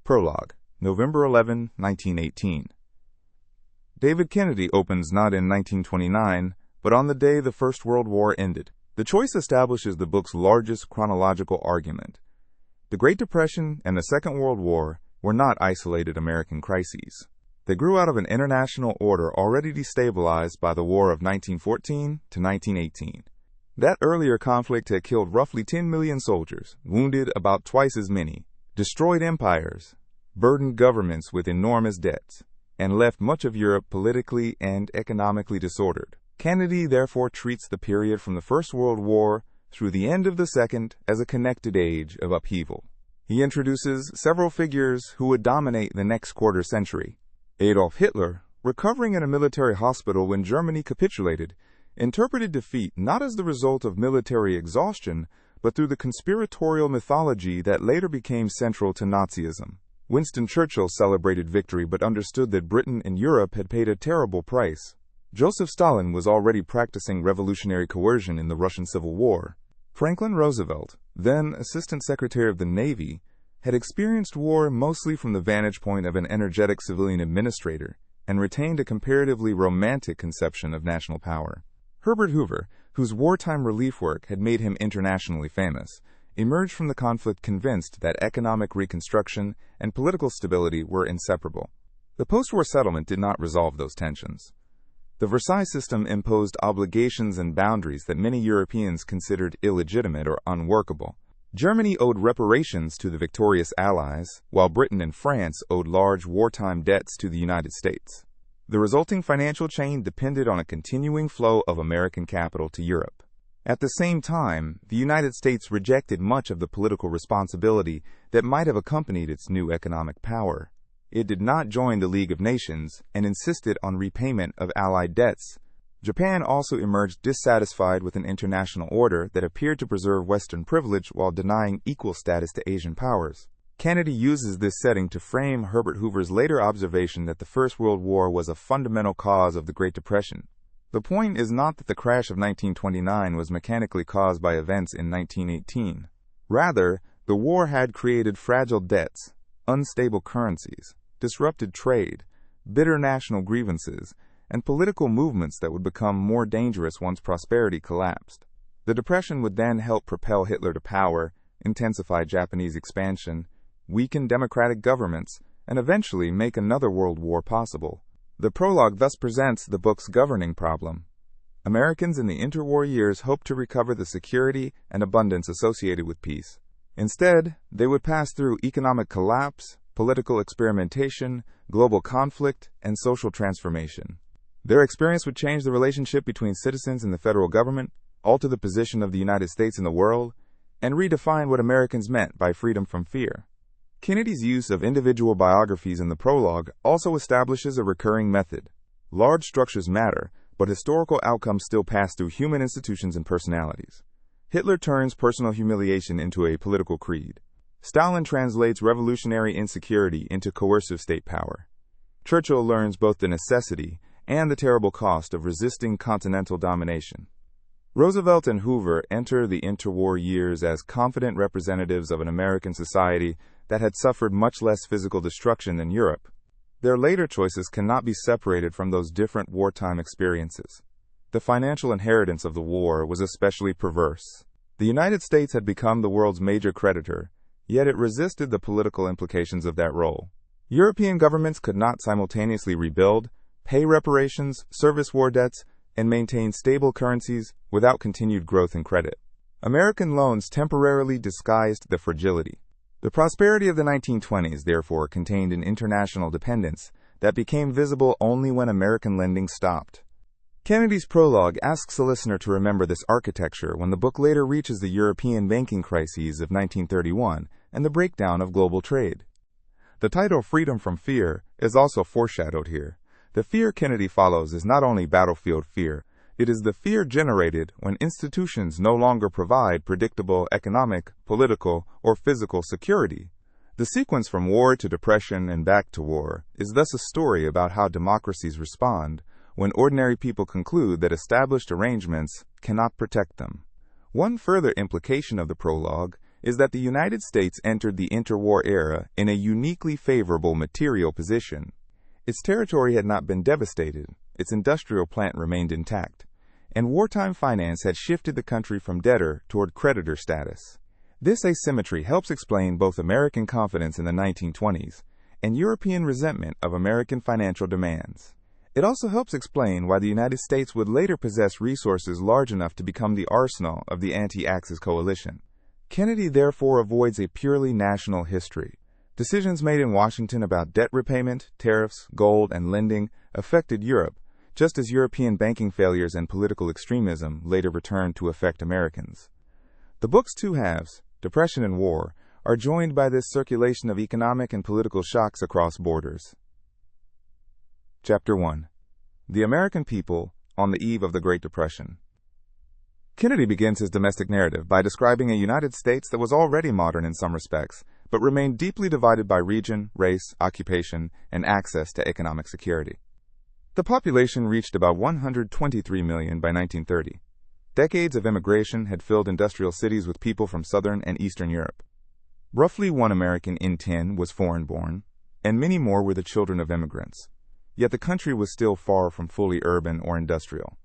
Prologue, November 11, 1918. David Kennedy opens not in 1929, but on the day the First World War ended. The choice establishes the book's largest chronological argument. The Great Depression and the Second World War were not isolated American crises. They grew out of an international order already destabilized by the War of 1914 to 1918. That earlier conflict had killed roughly 10 million soldiers, wounded about twice as many, destroyed empires, burdened governments with enormous debts, and left much of Europe politically and economically disordered. Kennedy therefore treats the period from the First World War through the end of the Second as a connected age of upheaval. He introduces several figures who would dominate the next quarter century. Adolf Hitler, recovering in a military hospital when Germany capitulated, interpreted defeat not as the result of military exhaustion, but through the conspiratorial mythology that later became central to Nazism. Winston Churchill celebrated victory but understood that Britain and Europe had paid a terrible price. Joseph Stalin was already practicing revolutionary coercion in the Russian Civil War. Franklin Roosevelt, then Assistant Secretary of the Navy, had experienced war mostly from the vantage point of an energetic civilian administrator and retained a comparatively romantic conception of national power. Herbert Hoover, whose wartime relief work had made him internationally famous, emerged from the conflict convinced that economic reconstruction and political stability were inseparable. The post-war settlement did not resolve those tensions. The Versailles system imposed obligations and boundaries that many Europeans considered illegitimate or unworkable. Germany owed reparations to the victorious Allies, while Britain and France owed large wartime debts to the United States. The resulting financial chain depended on a continuing flow of American capital to Europe. At the same time, the United States rejected much of the political responsibility that might have accompanied its new economic power. It did not join the League of Nations and insisted on repayment of Allied debts. Japan also emerged dissatisfied with an international order that appeared to preserve Western privilege while denying equal status to Asian powers. Kennedy uses this setting to frame Herbert Hoover's later observation that the First World War was a fundamental cause of the Great Depression. The point is not that the crash of 1929 was mechanically caused by events in 1918. Rather, the war had created fragile debts, unstable currencies, disrupted trade, bitter national grievances, and political movements that would become more dangerous once prosperity collapsed. The Depression would then help propel Hitler to power, intensify Japanese expansion, weaken democratic governments, and eventually make another world war possible. The prologue thus presents the book's governing problem. Americans in the interwar years hoped to recover the security and abundance associated with peace. Instead, they would pass through economic collapse, political experimentation, global conflict, and social transformation. Their experience would change the relationship between citizens and the federal government, alter the position of the United States in the world, and redefine what Americans meant by freedom from fear. Kennedy's use of individual biographies in the prologue also establishes a recurring method. Large structures matter, but historical outcomes still pass through human institutions and personalities. Hitler turns personal humiliation into a political creed. Stalin translates revolutionary insecurity into coercive state power. Churchill learns both the necessity and the terrible cost of resisting continental domination. Roosevelt and Hoover enter the interwar years as confident representatives of an American society that had suffered much less physical destruction than Europe. Their later choices cannot be separated from those different wartime experiences. The financial inheritance of the war was especially perverse. The United States had become the world's major creditor, yet it resisted the political implications of that role. European governments could not simultaneously rebuild, pay reparations, service war debts, and maintain stable currencies without continued growth in credit. American loans temporarily disguised the fragility. The prosperity of the 1920s, therefore, contained an international dependence that became visible only when American lending stopped. Kennedy's prologue asks the listener to remember this architecture when the book later reaches the European banking crises of 1931 and the breakdown of global trade. The title Freedom from Fear is also foreshadowed here. The fear Kennedy follows is not only battlefield fear, it is the fear generated when institutions no longer provide predictable economic, political, or physical security. The sequence from war to depression and back to war is thus a story about how democracies respond when ordinary people conclude that established arrangements cannot protect them. One further implication of the prologue is that the United States entered the interwar era in a uniquely favorable material position. Its territory had not been devastated, its industrial plant remained intact, and wartime finance had shifted the country from debtor toward creditor status. This asymmetry helps explain both American confidence in the 1920s and European resentment of American financial demands. It also helps explain why the United States would later possess resources large enough to become the arsenal of the anti-Axis coalition. Kennedy therefore avoids a purely national history. Decisions made in Washington about debt repayment, tariffs, gold, and lending affected Europe, just as European banking failures and political extremism later returned to affect Americans. The book's two halves, Depression and War, are joined by this circulation of economic and political shocks across borders. Chapter 1. The American People on the Eve of the Great Depression. Kennedy begins his domestic narrative by describing a United States that was already modern in some respects, but remained deeply divided by region, race, occupation, and access to economic security. The population reached about 123 million by 1930. Decades of immigration had filled industrial cities with people from Southern and Eastern Europe. Roughly 1 American in 10 was foreign-born, and many more were the children of immigrants. Yet the country was still far from fully urban or industrial.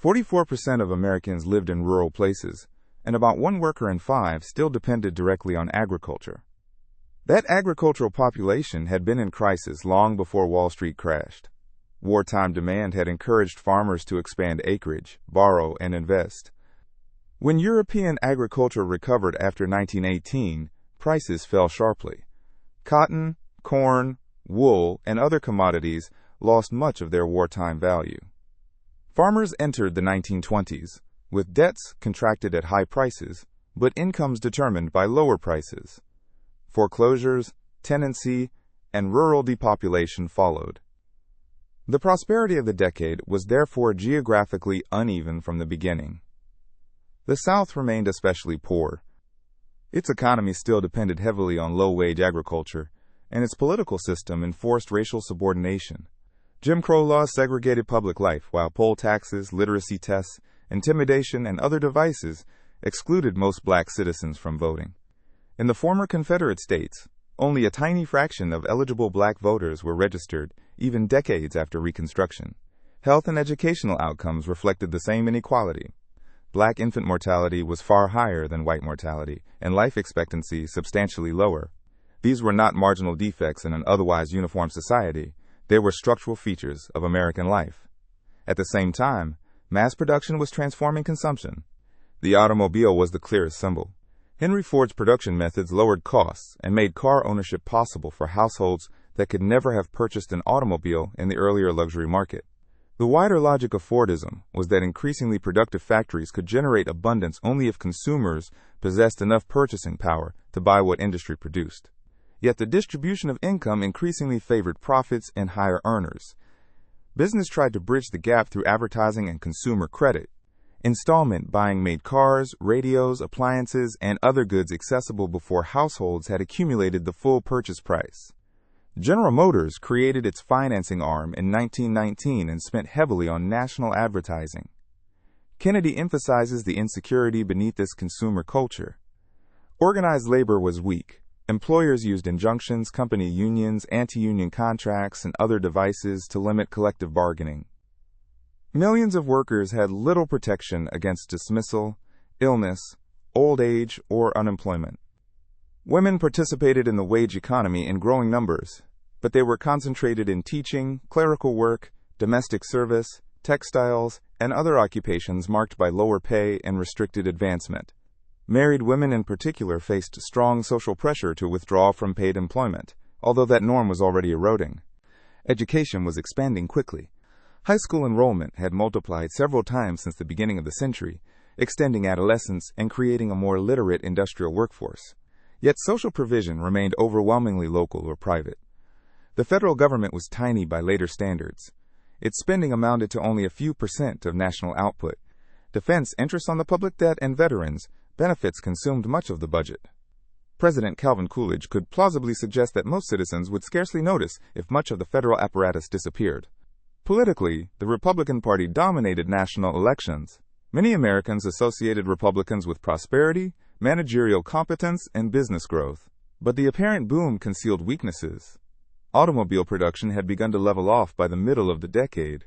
44% of Americans lived in rural places, and about 1 worker in 5 still depended directly on agriculture. That agricultural population had been in crisis long before Wall Street crashed. Wartime demand had encouraged farmers to expand acreage, borrow, and invest. When European agriculture recovered after 1918, prices fell sharply. Cotton, corn, wool, and other commodities lost much of their wartime value. Farmers entered the 1920s with debts contracted at high prices, but incomes determined by lower prices. Foreclosures, tenancy, and rural depopulation followed. The prosperity of the decade was therefore geographically uneven from the beginning. The South remained especially poor. Its economy still depended heavily on low-wage agriculture, and its political system enforced racial subordination. Jim Crow laws segregated public life, while poll taxes, literacy tests, intimidation, and other devices excluded most black citizens from voting. In the former Confederate states, only a tiny fraction of eligible black voters were registered, even decades after Reconstruction. Health and educational outcomes reflected the same inequality. Black infant mortality was far higher than white mortality, and life expectancy substantially lower. These were not marginal defects in an otherwise uniform society. They were structural features of American life. At the same time, mass production was transforming consumption. The automobile was the clearest symbol. Henry Ford's production methods lowered costs and made car ownership possible for households that could never have purchased an automobile in the earlier luxury market. The wider logic of Fordism was that increasingly productive factories could generate abundance only if consumers possessed enough purchasing power to buy what industry produced. Yet the distribution of income increasingly favored profits and higher earners. Business tried to bridge the gap through advertising and consumer credit. Installment buying made cars, radios, appliances, and other goods accessible before households had accumulated the full purchase price. General Motors created its financing arm in 1919 and spent heavily on national advertising. Kennedy emphasizes the insecurity beneath this consumer culture. Organized labor was weak. Employers used injunctions, company unions, anti-union contracts, and other devices to limit collective bargaining. Millions of workers had little protection against dismissal, illness, old age, or unemployment. Women participated in the wage economy in growing numbers, but they were concentrated in teaching, clerical work, domestic service, textiles, and other occupations marked by lower pay and restricted advancement. Married women in particular faced strong social pressure to withdraw from paid employment, although that norm was already eroding. Education was expanding quickly. High school enrollment had multiplied several times since the beginning of the century, extending adolescence and creating a more literate industrial workforce. Yet social provision remained overwhelmingly local or private. The federal government was tiny by later standards. Its spending amounted to only a few % of national output. Defense, interest on the public debt, and veterans benefits consumed much of the budget. President Calvin Coolidge could plausibly suggest that most citizens would scarcely notice if much of the federal apparatus disappeared. Politically, the Republican Party dominated national elections. Many Americans associated Republicans with prosperity, managerial competence, and business growth. But the apparent boom concealed weaknesses. Automobile production had begun to level off by the middle of the decade.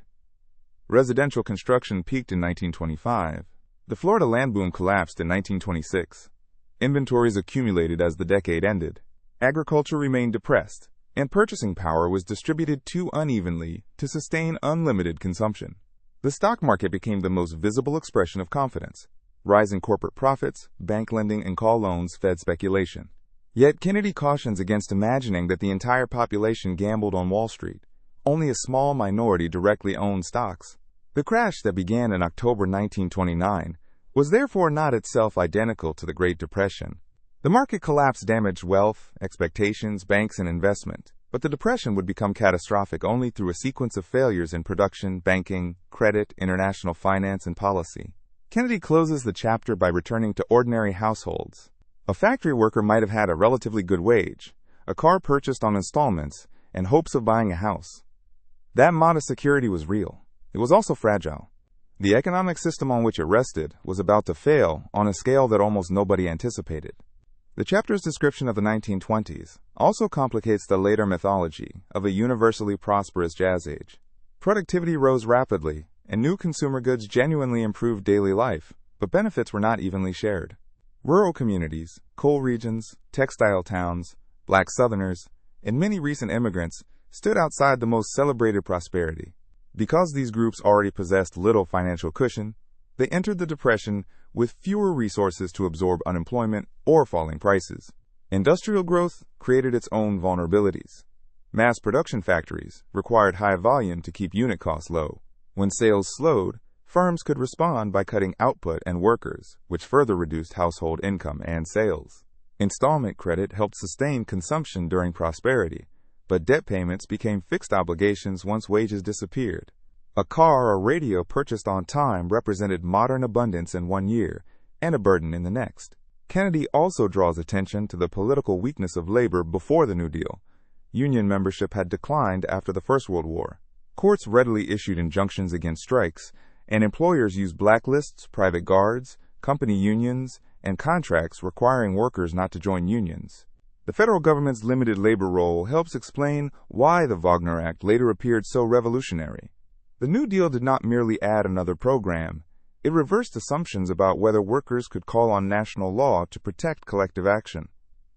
Residential construction peaked in 1925. The Florida land boom collapsed in 1926. Inventories accumulated as the decade ended. Agriculture remained depressed, and purchasing power was distributed too unevenly to sustain unlimited consumption. The stock market became the most visible expression of confidence. Rising corporate profits, bank lending, and call loans fed speculation. Yet Kennedy cautions against imagining that the entire population gambled on Wall Street. Only a small minority directly owned stocks. The crash that began in October 1929 was therefore not itself identical to the Great Depression. The market collapse damaged wealth, expectations, banks, and investment, but the Depression would become catastrophic only through a sequence of failures in production, banking, credit, international finance, and policy. Kennedy closes the chapter by returning to ordinary households. A factory worker might have had a relatively good wage, a car purchased on installments, and hopes of buying a house. That modest security was real. It was also fragile. The economic system on which it rested was about to fail on a scale that almost nobody anticipated. The chapter's description of the 1920s also complicates the later mythology of a universally prosperous jazz age. Productivity rose rapidly, and new consumer goods genuinely improved daily life, but benefits were not evenly shared. Rural communities, coal regions, textile towns, black Southerners, and many recent immigrants stood outside the most celebrated prosperity. Because these groups already possessed little financial cushion, they entered the Depression with fewer resources to absorb unemployment or falling prices. Industrial growth created its own vulnerabilities. Mass production factories required high volume to keep unit costs low. When sales slowed, firms could respond by cutting output and workers, which further reduced household income and sales. Installment credit helped sustain consumption during prosperity, but debt payments became fixed obligations once wages disappeared. A car or radio purchased on time represented modern abundance in one year and a burden in the next. Kennedy also draws attention to the political weakness of labor before the New Deal. Union membership had declined after the First World War. Courts readily issued injunctions against strikes, and employers used blacklists, private guards, company unions, and contracts requiring workers not to join unions. The federal government's limited labor role helps explain why the Wagner Act later appeared so revolutionary. The New Deal did not merely add another program. It reversed assumptions about whether workers could call on national law to protect collective action.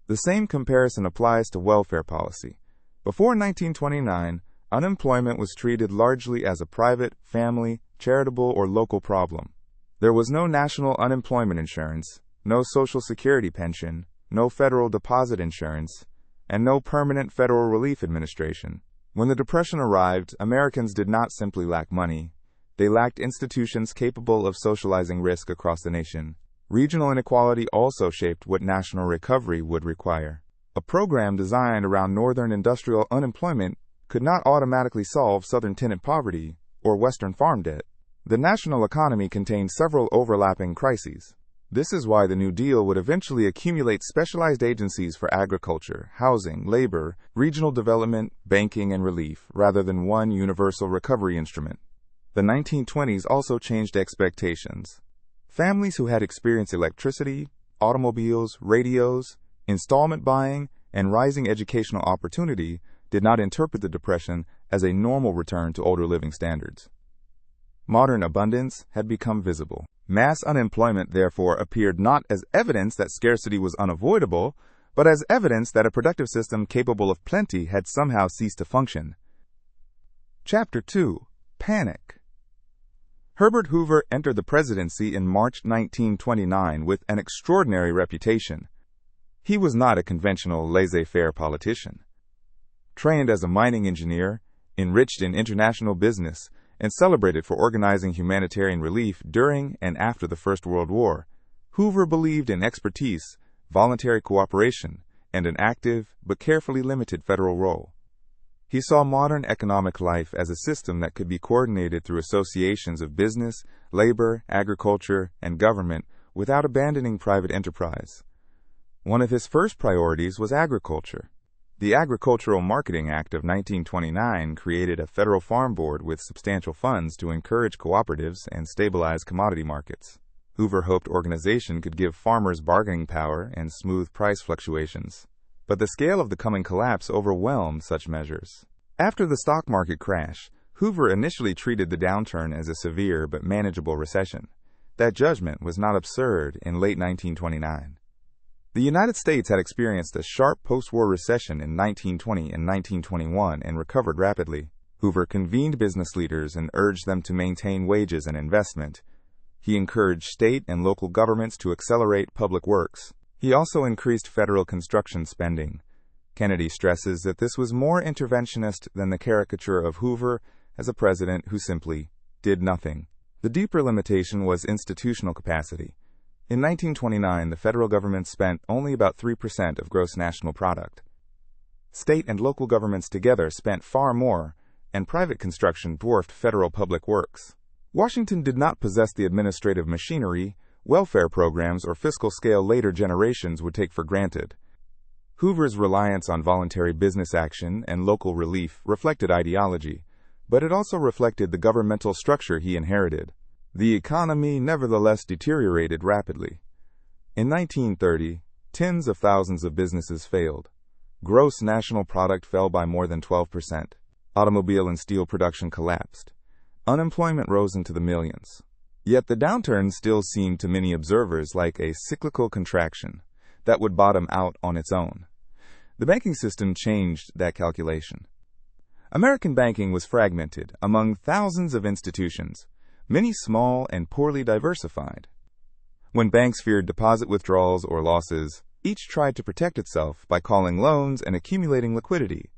The same comparison applies to welfare policy. Before 1929, unemployment was treated largely as a private, family, charitable, or local problem. There was no national unemployment insurance, no Social Security pension, no federal deposit insurance, and no permanent federal relief administration. When the Depression arrived, Americans did not simply lack money. They lacked institutions capable of socializing risk across the nation. Regional inequality also shaped what national recovery would require. A program designed around northern industrial unemployment could not automatically solve southern tenant poverty or western farm debt. The national economy contained several overlapping crises. This is why the New Deal would eventually accumulate specialized agencies for agriculture, housing, labor, regional development, banking, and relief, rather than one universal recovery instrument. The 1920s also changed expectations. Families who had experienced electricity, automobiles, radios, installment buying, and rising educational opportunity did not interpret the Depression as a normal return to older living standards. Modern abundance had become visible. Mass unemployment, therefore, appeared not as evidence that scarcity was unavoidable, but as evidence that a productive system capable of plenty had somehow ceased to function. Chapter 2. Panic. Herbert Hoover entered the presidency in March 1929 with an extraordinary reputation. He was not a conventional laissez-faire politician. Trained as a mining engineer, enriched in international business, and celebrated for organizing humanitarian relief during and after the First World War, Hoover believed in expertise, voluntary cooperation, and an active but carefully limited federal role. He saw modern economic life as a system that could be coordinated through associations of business, labor, agriculture, and government without abandoning private enterprise. One of his first priorities was agriculture. The Agricultural Marketing Act of 1929 created a federal farm board with substantial funds to encourage cooperatives and stabilize commodity markets. Hoover hoped organization could give farmers bargaining power and smooth price fluctuations. But the scale of the coming collapse overwhelmed such measures. After the stock market crash, Hoover initially treated the downturn as a severe but manageable recession. That judgment was not absurd in late 1929. The United States had experienced a sharp post-war recession in 1920 and 1921 and recovered rapidly. Hoover convened business leaders and urged them to maintain wages and investment. He encouraged state and local governments to accelerate public works. He also increased federal construction spending. Kennedy stresses that this was more interventionist than the caricature of Hoover as a president who simply did nothing. The deeper limitation was institutional capacity. In 1929, the federal government spent only about 3% of gross national product. State and local governments together spent far more, and private construction dwarfed federal public works. Washington did not possess the administrative machinery, welfare programs, or fiscal scale later generations would take for granted. Hoover's reliance on voluntary business action and local relief reflected ideology, but it also reflected the governmental structure he inherited. The economy nevertheless deteriorated rapidly. In 1930, tens of thousands of businesses failed. Gross national product fell by more than 12%. Automobile and steel production collapsed. Unemployment rose into the millions. Yet the downturn still seemed to many observers like a cyclical contraction that would bottom out on its own. The banking system changed that calculation. American banking was fragmented among thousands of institutions, many small and poorly diversified. When banks feared deposit withdrawals or losses, each tried to protect itself by calling loans and accumulating liquidity.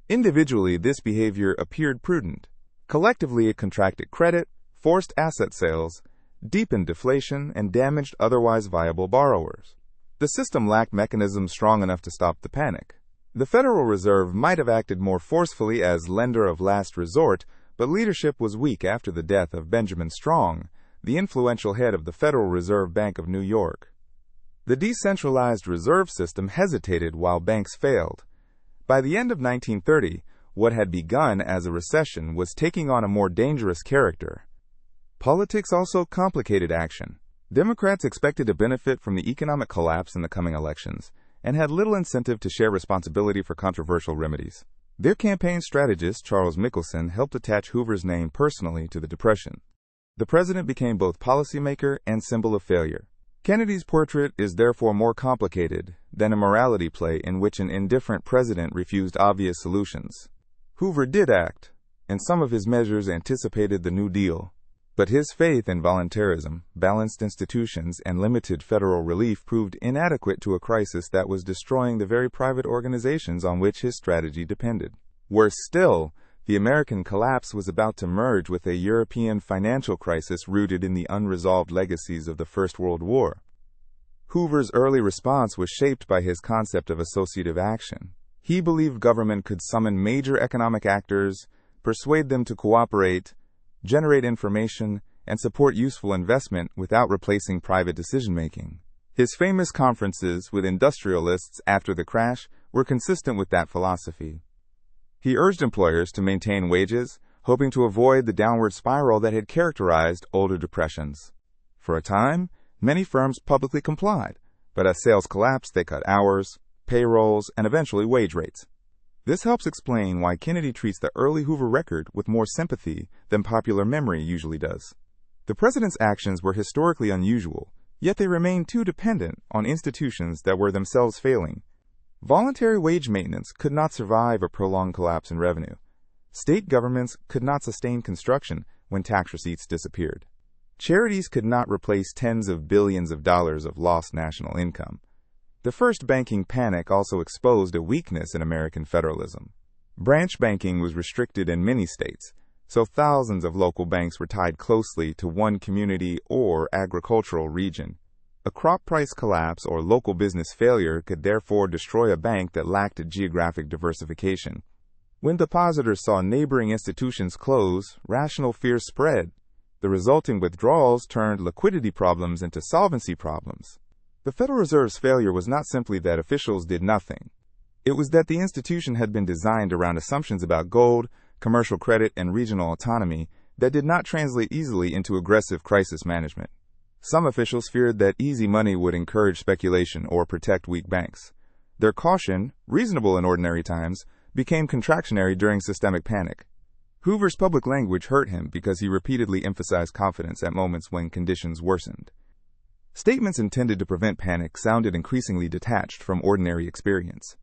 Individually, this behavior appeared prudent. Collectively, it contracted credit, forced asset sales, deepened deflation, and damaged otherwise viable borrowers. The system lacked mechanisms strong enough to stop the panic. The Federal Reserve might have acted more forcefully as lender of last resort, but leadership was weak after the death of Benjamin Strong, the influential head of the Federal Reserve Bank of New York. The decentralized reserve system hesitated while banks failed. By the end of 1930, what had begun as a recession was taking on a more dangerous character. Politics also complicated action. Democrats expected to benefit from the economic collapse in the coming elections, and had little incentive to share responsibility for controversial remedies. Their campaign strategist, Charles Michelson, helped attach Hoover's name personally to the Depression. The president became both policymaker and symbol of failure. Kennedy's portrait is therefore more complicated than a morality play in which an indifferent president refused obvious solutions. Hoover did act, and some of his measures anticipated the New Deal. But his faith in voluntarism, balanced institutions, and limited federal relief proved inadequate to a crisis that was destroying the very private organizations on which his strategy depended. Worse still, the American collapse was about to merge with a European financial crisis rooted in the unresolved legacies of the First World War. Hoover's early response was shaped by his concept of associative action. He believed government could summon major economic actors, persuade them to cooperate, generate information, and support useful investment without replacing private decision-making. His famous conferences with industrialists after the crash were consistent with that philosophy. He urged employers to maintain wages, hoping to avoid the downward spiral that had characterized older depressions. For a time, many firms publicly complied, but as sales collapsed, they cut hours, payrolls, and eventually wage rates. This helps explain why Kennedy treats the early Hoover record with more sympathy than popular memory usually does. The president's actions were historically unusual, yet they remained too dependent on institutions that were themselves failing. Voluntary wage maintenance could not survive a prolonged collapse in revenue. State governments could not sustain construction when tax receipts disappeared. Charities could not replace tens of billions of dollars of lost national income. The first banking panic also exposed a weakness in American federalism. Branch banking was restricted in many states, so thousands of local banks were tied closely to one community or agricultural region. A crop price collapse or local business failure could therefore destroy a bank that lacked geographic diversification. When depositors saw neighboring institutions close, rational fear spread. The resulting withdrawals turned liquidity problems into solvency problems. The Federal Reserve's failure was not simply that officials did nothing. It was that the institution had been designed around assumptions about gold, commercial credit, and regional autonomy that did not translate easily into aggressive crisis management. Some officials feared that easy money would encourage speculation or protect weak banks. Their caution, reasonable in ordinary times, became contractionary during systemic panic. Hoover's public language hurt him because he repeatedly emphasized confidence at moments when conditions worsened. Statements intended to prevent panic sounded increasingly detached from ordinary experience.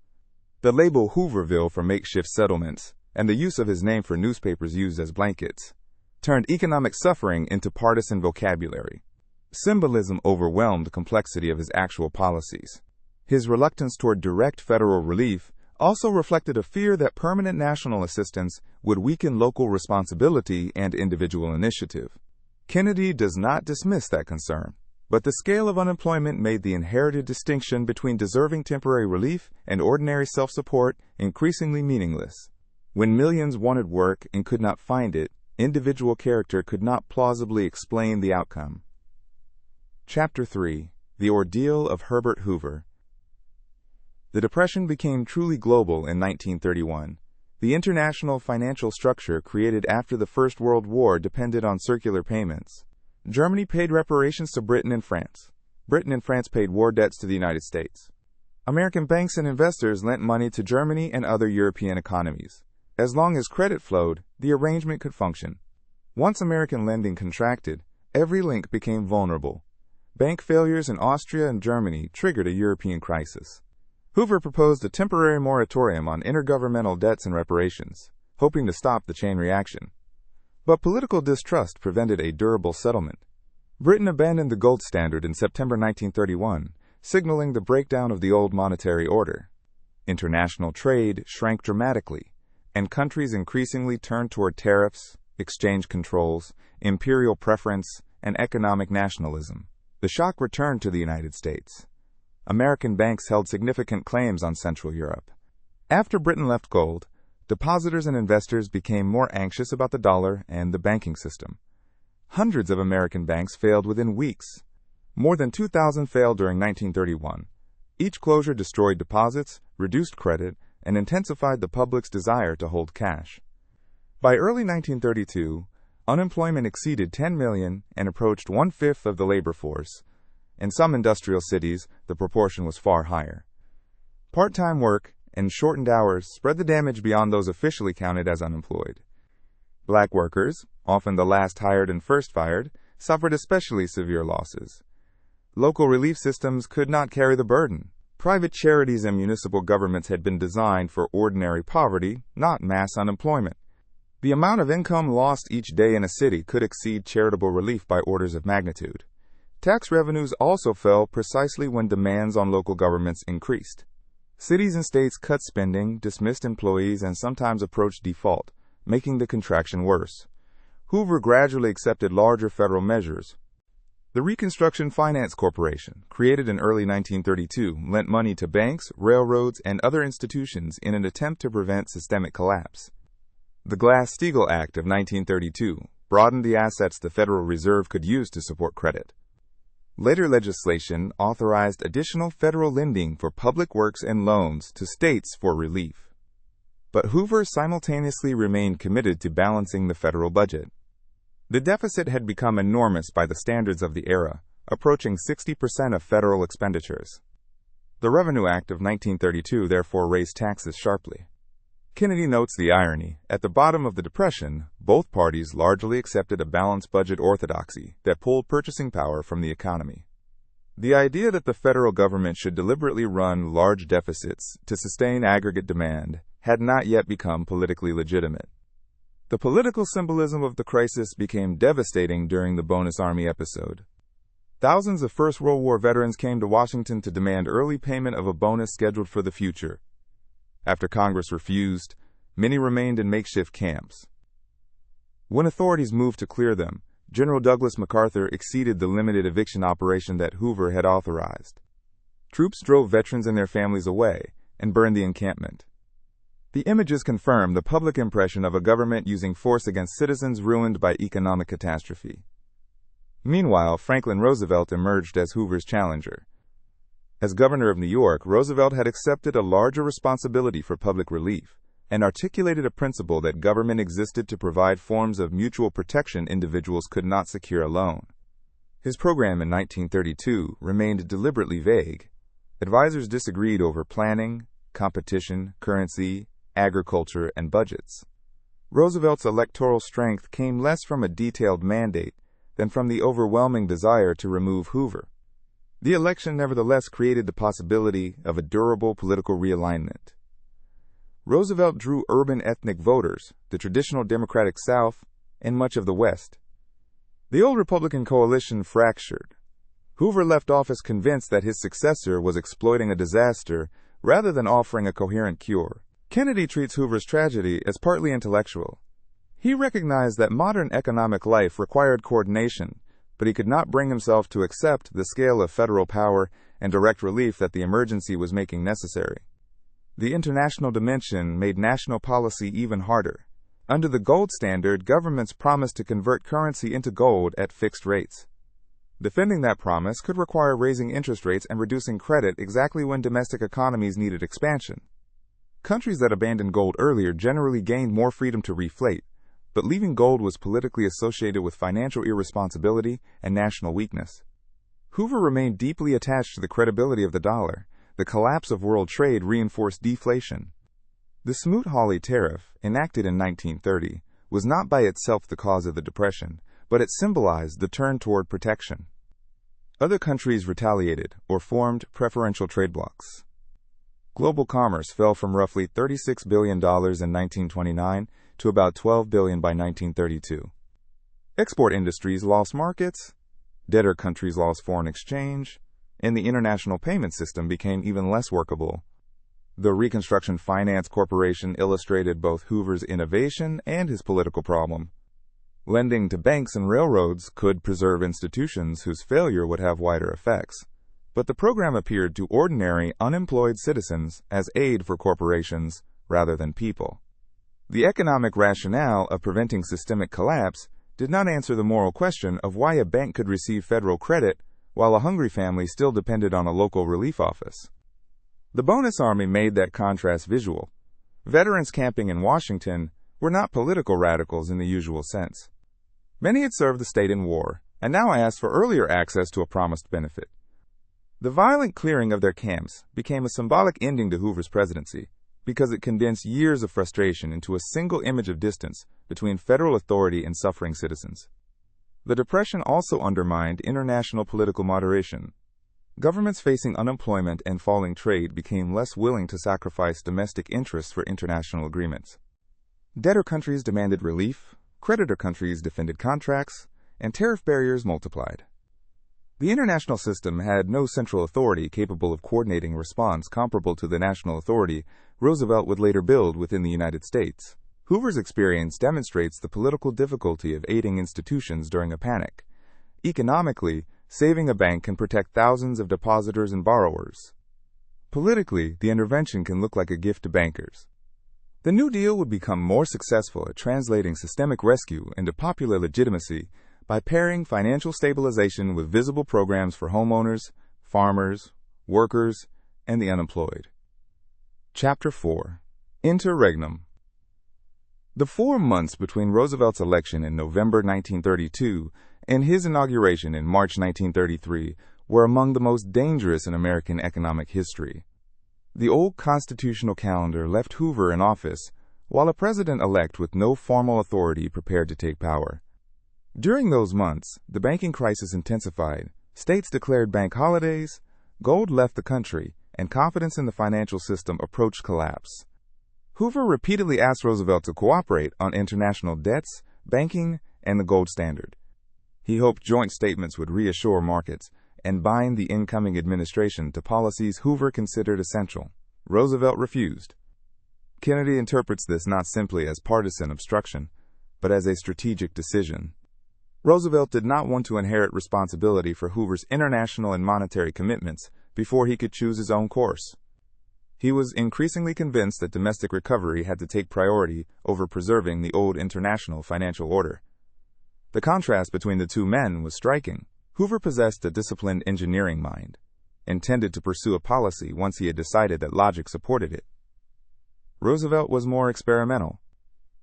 The label Hooverville for makeshift settlements, and the use of his name for newspapers used as blankets, turned economic suffering into partisan vocabulary. Symbolism overwhelmed the complexity of his actual policies. His reluctance toward direct federal relief also reflected a fear that permanent national assistance would weaken local responsibility and individual initiative. Kennedy does not dismiss that concern, but the scale of unemployment made the inherited distinction between deserving temporary relief and ordinary self-support increasingly meaningless. When millions wanted work and could not find it, individual character could not plausibly explain the outcome. Chapter 3: The Ordeal of Herbert Hoover. The Depression became truly global in 1931. The international financial structure created after the First World War depended on circular payments. Germany paid reparations to Britain and France. Britain and France paid war debts to the United States. American banks and investors lent money to Germany and other European economies. As long as credit flowed, the arrangement could function. Once American lending contracted, every link became vulnerable. Bank failures in Austria and Germany triggered a European crisis. Hoover proposed a temporary moratorium on intergovernmental debts and reparations, hoping to stop the chain reaction. But political distrust prevented a durable settlement. Britain abandoned the gold standard in September 1931, signaling the breakdown of the old monetary order. International trade shrank dramatically, and countries increasingly turned toward tariffs, exchange controls, imperial preference, and economic nationalism. The shock returned to the United States. American banks held significant claims on Central Europe. After Britain left gold, depositors and investors became more anxious about the dollar and the banking system. Hundreds of American banks failed within weeks. More than 2,000 failed during 1931. Each closure destroyed deposits, reduced credit, and intensified the public's desire to hold cash. By early 1932, unemployment exceeded 10 million and approached one-fifth of the labor force. In some industrial cities, the proportion was far higher. Part-time work and shortened hours spread the damage beyond those officially counted as unemployed. Black workers, often the last hired and first fired, suffered especially severe losses. Local relief systems could not carry the burden. Private charities and municipal governments had been designed for ordinary poverty, not mass unemployment. The amount of income lost each day in a city could exceed charitable relief by orders of magnitude. Tax revenues also fell precisely when demands on local governments increased. Cities and states cut spending, dismissed employees, and sometimes approached default, making the contraction worse. Hoover gradually accepted larger federal measures. The Reconstruction Finance Corporation, created in early 1932, lent money to banks, railroads, and other institutions in an attempt to prevent systemic collapse. The Glass-Steagall Act of 1932 broadened the assets the Federal Reserve could use to support credit. Later legislation authorized additional federal lending for public works and loans to states for relief. But Hoover simultaneously remained committed to balancing the federal budget. The deficit had become enormous by the standards of the era, approaching 60% of federal expenditures. The Revenue Act of 1932 therefore raised taxes sharply. Kennedy notes the irony. At the bottom of the Depression, both parties largely accepted a balanced budget orthodoxy that pulled purchasing power from the economy. The idea that the federal government should deliberately run large deficits to sustain aggregate demand had not yet become politically legitimate. The political symbolism of the crisis became devastating during the Bonus Army episode. Thousands of First World War veterans came to Washington to demand early payment of a bonus scheduled for the future. After Congress refused, many remained in makeshift camps. When authorities moved to clear them, General Douglas MacArthur exceeded the limited eviction operation that Hoover had authorized. Troops drove veterans and their families away and burned the encampment. The images confirm the public impression of a government using force against citizens ruined by economic catastrophe. Meanwhile, Franklin Roosevelt emerged as Hoover's challenger. As governor of New York, Roosevelt had accepted a larger responsibility for public relief and articulated a principle that government existed to provide forms of mutual protection individuals could not secure alone. His program in 1932 remained deliberately vague. Advisors disagreed over planning, competition, currency, agriculture, and budgets. Roosevelt's electoral strength came less from a detailed mandate than from the overwhelming desire to remove Hoover. The election nevertheless created the possibility of a durable political realignment. Roosevelt drew urban ethnic voters, the traditional Democratic South, and much of the West. The old Republican coalition fractured. Hoover left office convinced that his successor was exploiting a disaster rather than offering a coherent cure. Kennedy treats Hoover's tragedy as partly intellectual. He recognized that modern economic life required coordination, but he could not bring himself to accept the scale of federal power and direct relief that the emergency was making necessary. The international dimension made national policy even harder. Under the gold standard, governments promised to convert currency into gold at fixed rates. Defending that promise could require raising interest rates and reducing credit exactly when domestic economies needed expansion. Countries that abandoned gold earlier generally gained more freedom to reflate, but leaving gold was politically associated with financial irresponsibility and national weakness. Hoover remained deeply attached to the credibility of the dollar. The collapse of world trade reinforced deflation. The Smoot-Hawley tariff, enacted in 1930, was not by itself the cause of the Depression, but it symbolized the turn toward protection. Other countries retaliated or formed preferential trade blocs. Global commerce fell from roughly $36 billion in 1929 to about $12 billion by 1932. Export industries lost markets, debtor countries lost foreign exchange, and the international payment system became even less workable. The Reconstruction Finance Corporation illustrated both Hoover's innovation and his political problem. Lending to banks and railroads could preserve institutions whose failure would have wider effects, but the program appeared to ordinary, unemployed citizens as aid for corporations rather than people. The economic rationale of preventing systemic collapse did not answer the moral question of why a bank could receive federal credit while a hungry family still depended on a local relief office. The bonus army made that contrast visual. Veterans camping in Washington were not political radicals in the usual sense. Many had served the state in war, and now asked for earlier access to a promised benefit. The violent clearing of their camps became a symbolic ending to Hoover's presidency, because it condensed years of frustration into a single image of distance between federal authority and suffering citizens. The Depression also undermined international political moderation. Governments facing unemployment and falling trade became less willing to sacrifice domestic interests for international agreements. Debtor countries demanded relief, creditor countries defended contracts, and tariff barriers multiplied. The international system had no central authority capable of coordinating a response comparable to the national authority Roosevelt would later build within the United States. Hoover's experience demonstrates the political difficulty of aiding institutions during a panic. Economically, saving a bank can protect thousands of depositors and borrowers. Politically, the intervention can look like a gift to bankers. The New Deal would become more successful at translating systemic rescue into popular legitimacy by pairing financial stabilization with visible programs for homeowners, farmers, workers, and the unemployed. Chapter 4. Interregnum. The 4 months between Roosevelt's election in November 1932 and his inauguration in March 1933 were among the most dangerous in American economic history. The old constitutional calendar left Hoover in office, while a president-elect with no formal authority prepared to take power. During those months, the banking crisis intensified, states declared bank holidays, gold left the country, and confidence in the financial system approached collapse. Hoover repeatedly asked Roosevelt to cooperate on international debts, banking, and the gold standard. He hoped joint statements would reassure markets and bind the incoming administration to policies Hoover considered essential. Roosevelt refused. Kennedy interprets this not simply as partisan obstruction, but as a strategic decision. Roosevelt did not want to inherit responsibility for Hoover's international and monetary commitments before he could choose his own course. He was increasingly convinced that domestic recovery had to take priority over preserving the old international financial order. The contrast between the two men was striking. Hoover possessed a disciplined engineering mind, intended to pursue a policy once he had decided that logic supported it. Roosevelt was more experimental.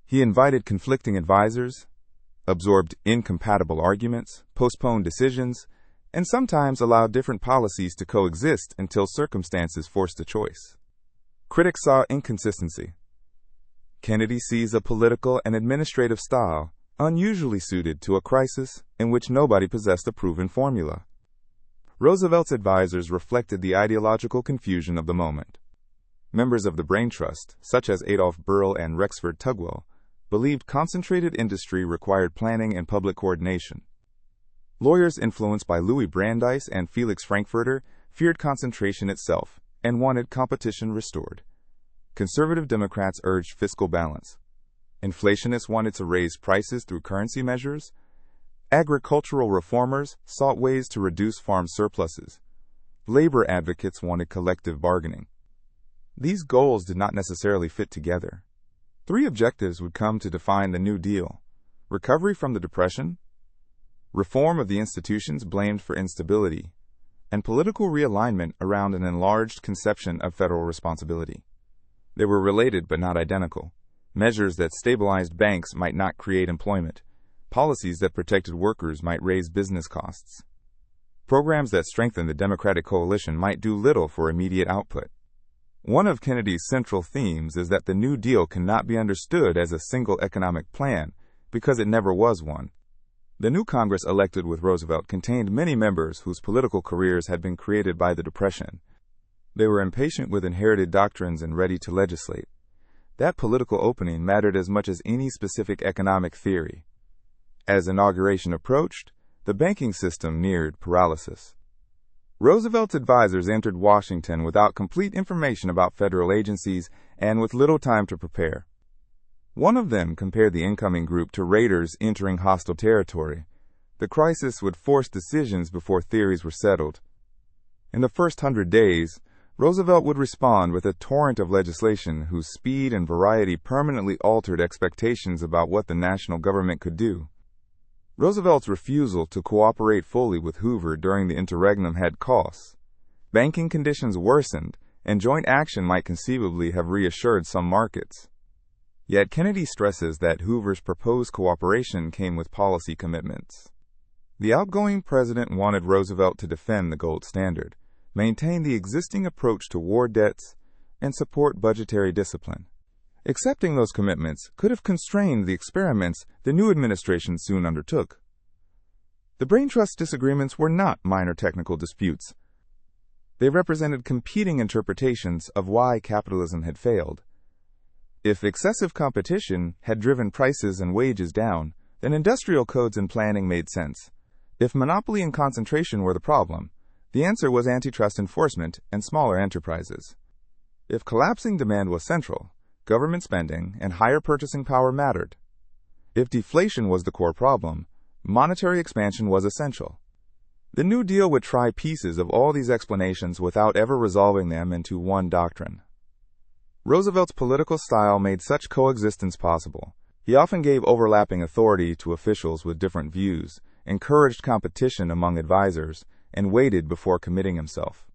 He invited conflicting advisors, absorbed incompatible arguments, postponed decisions, and sometimes allowed different policies to coexist until circumstances forced a choice. Critics saw inconsistency. Kennedy sees a political and administrative style unusually suited to a crisis in which nobody possessed a proven formula. Roosevelt's advisors reflected the ideological confusion of the moment. Members of the Brain Trust, such as Adolph Burl and Rexford Tugwell, believed concentrated industry required planning and public coordination. Lawyers influenced by Louis Brandeis and Felix Frankfurter feared concentration itself and wanted competition restored. Conservative Democrats urged fiscal balance. Inflationists wanted to raise prices through currency measures. Agricultural reformers sought ways to reduce farm surpluses. Labor advocates wanted collective bargaining. These goals did not necessarily fit together. Three objectives would come to define the New Deal: recovery from the Depression, reform of the institutions blamed for instability, and political realignment around an enlarged conception of federal responsibility. They were related but not identical. Measures that stabilized banks might not create employment. Policies that protected workers might raise business costs. Programs that strengthened the Democratic coalition might do little for immediate output. One of Kennedy's central themes is that the New Deal cannot be understood as a single economic plan because it never was one. The new Congress elected with Roosevelt contained many members whose political careers had been created by the Depression. They were impatient with inherited doctrines and ready to legislate. That political opening mattered as much as any specific economic theory. As inauguration approached, the banking system neared paralysis. Roosevelt's advisors entered Washington without complete information about federal agencies and with little time to prepare. One of them compared the incoming group to raiders entering hostile territory. The crisis would force decisions before theories were settled. In the first 100 days, Roosevelt would respond with a torrent of legislation whose speed and variety permanently altered expectations about what the national government could do. Roosevelt's refusal to cooperate fully with Hoover during the Interregnum had costs. Banking conditions worsened, and joint action might conceivably have reassured some markets. Yet Kennedy stresses that Hoover's proposed cooperation came with policy commitments. The outgoing president wanted Roosevelt to defend the gold standard, maintain the existing approach to war debts, and support budgetary discipline. Accepting those commitments could have constrained the experiments the new administration soon undertook. The Brain Trust disagreements were not minor technical disputes. They represented competing interpretations of why capitalism had failed. If excessive competition had driven prices and wages down, then industrial codes and planning made sense. If monopoly and concentration were the problem, the answer was antitrust enforcement and smaller enterprises. If collapsing demand was central, government spending and higher purchasing power mattered. If deflation was the core problem, monetary expansion was essential. The New Deal would try pieces of all these explanations without ever resolving them into one doctrine. Roosevelt's political style made such coexistence possible. He often gave overlapping authority to officials with different views, encouraged competition among advisors, and waited before committing himself.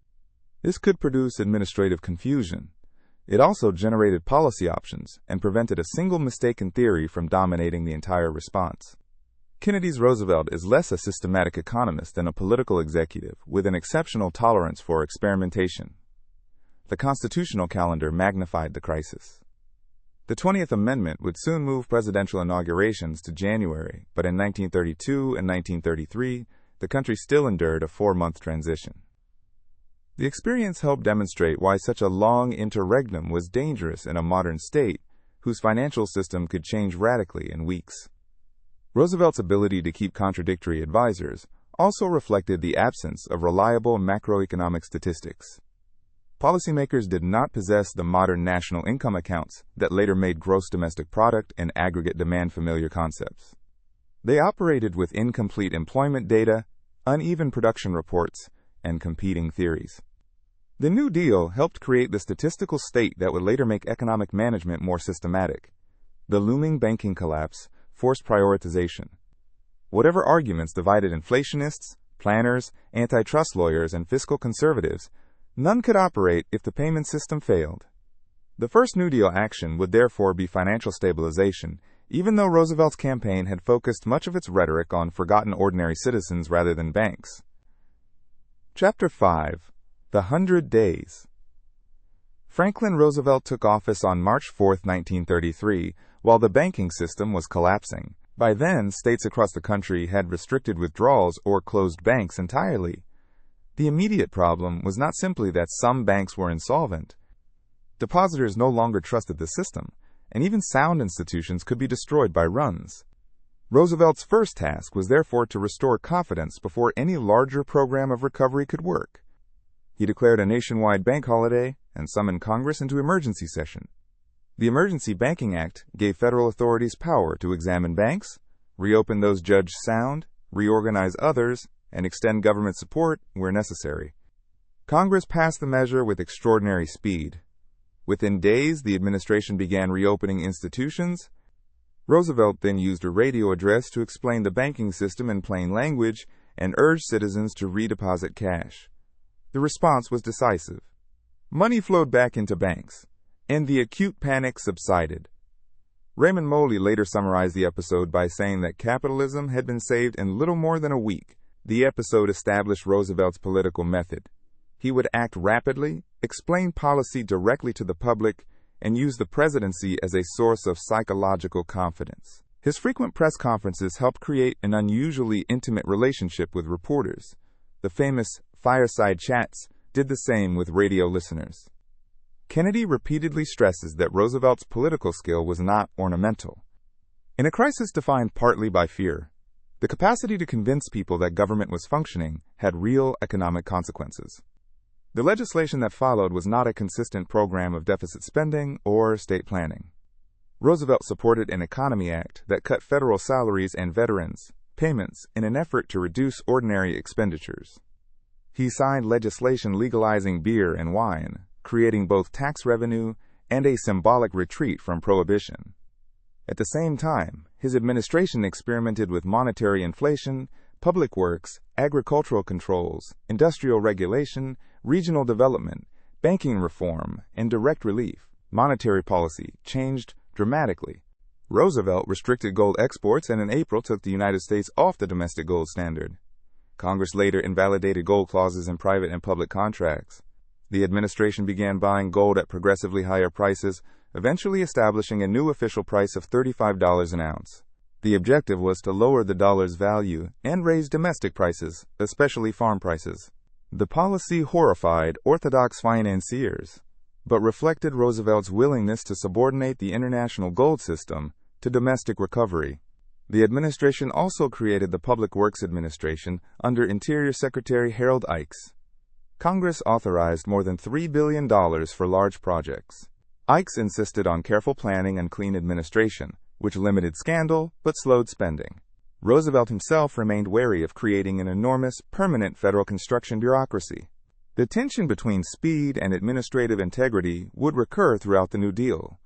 This could produce administrative confusion. It also generated policy options and prevented a single mistaken theory from dominating the entire response. Kennedy's Roosevelt is less a systematic economist than a political executive with an exceptional tolerance for experimentation. The constitutional calendar magnified the crisis. The 20th Amendment would soon move presidential inaugurations to January, but in 1932 and 1933, the country still endured a 4-month transition. The experience helped demonstrate why such a long interregnum was dangerous in a modern state whose financial system could change radically in weeks. Roosevelt's ability to keep contradictory advisors also reflected the absence of reliable macroeconomic statistics. Policymakers did not possess the modern national income accounts that later made gross domestic product and aggregate demand familiar concepts. They operated with incomplete employment data, uneven production reports, and competing theories. The New Deal helped create the statistical state that would later make economic management more systematic. The looming banking collapse forced prioritization. Whatever arguments divided inflationists, planners, antitrust lawyers, and fiscal conservatives, none could operate if the payment system failed. The first New Deal action would therefore be financial stabilization, even though Roosevelt's campaign had focused much of its rhetoric on forgotten ordinary citizens rather than banks. Chapter 5. The 100 Days. Franklin Roosevelt took office on March 4, 1933, while the banking system was collapsing. By then, states across the country had restricted withdrawals or closed banks entirely. The immediate problem was not simply that some banks were insolvent. Depositors no longer trusted the system, and even sound institutions could be destroyed by runs. Roosevelt's first task was therefore to restore confidence before any larger program of recovery could work. He declared a nationwide bank holiday and summoned Congress into emergency session. The Emergency Banking Act gave federal authorities power to examine banks, reopen those judged sound, reorganize others, and extend government support where necessary. Congress passed the measure with extraordinary speed. Within days, the administration began reopening institutions. Roosevelt then used a radio address to explain the banking system in plain language and urged citizens to redeposit cash. The response was decisive. Money flowed back into banks, and the acute panic subsided. Raymond Moley later summarized the episode by saying that capitalism had been saved in little more than a week. The episode established Roosevelt's political method. He would act rapidly, explain policy directly to the public, and use the presidency as a source of psychological confidence. His frequent press conferences helped create an unusually intimate relationship with reporters. The famous fireside chats did the same with radio listeners. Kennedy repeatedly stresses that Roosevelt's political skill was not ornamental. In a crisis defined partly by fear, the capacity to convince people that government was functioning had real economic consequences. The legislation that followed was not a consistent program of deficit spending or state planning. Roosevelt supported an Economy Act that cut federal salaries and veterans' payments in an effort to reduce ordinary expenditures. He signed legislation legalizing beer and wine, creating both tax revenue and a symbolic retreat from prohibition. At the same time, his administration experimented with monetary inflation, public works, agricultural controls, industrial regulation, regional development, banking reform, and direct relief. Monetary policy changed dramatically. Roosevelt restricted gold exports and in April took the United States off the domestic gold standard. Congress later invalidated gold clauses in private and public contracts. The administration began buying gold at progressively higher prices, eventually establishing a new official price of $35 an ounce. The objective was to lower the dollar's value and raise domestic prices, especially farm prices. The policy horrified orthodox financiers, but reflected Roosevelt's willingness to subordinate the international gold system to domestic recovery. The administration also created the Public Works Administration under Interior Secretary Harold Ickes. Congress authorized more than $3 billion for large projects. Ickes insisted on careful planning and clean administration, which limited scandal but slowed spending. Roosevelt himself remained wary of creating an enormous, permanent federal construction bureaucracy. The tension between speed and administrative integrity would recur throughout the New Deal.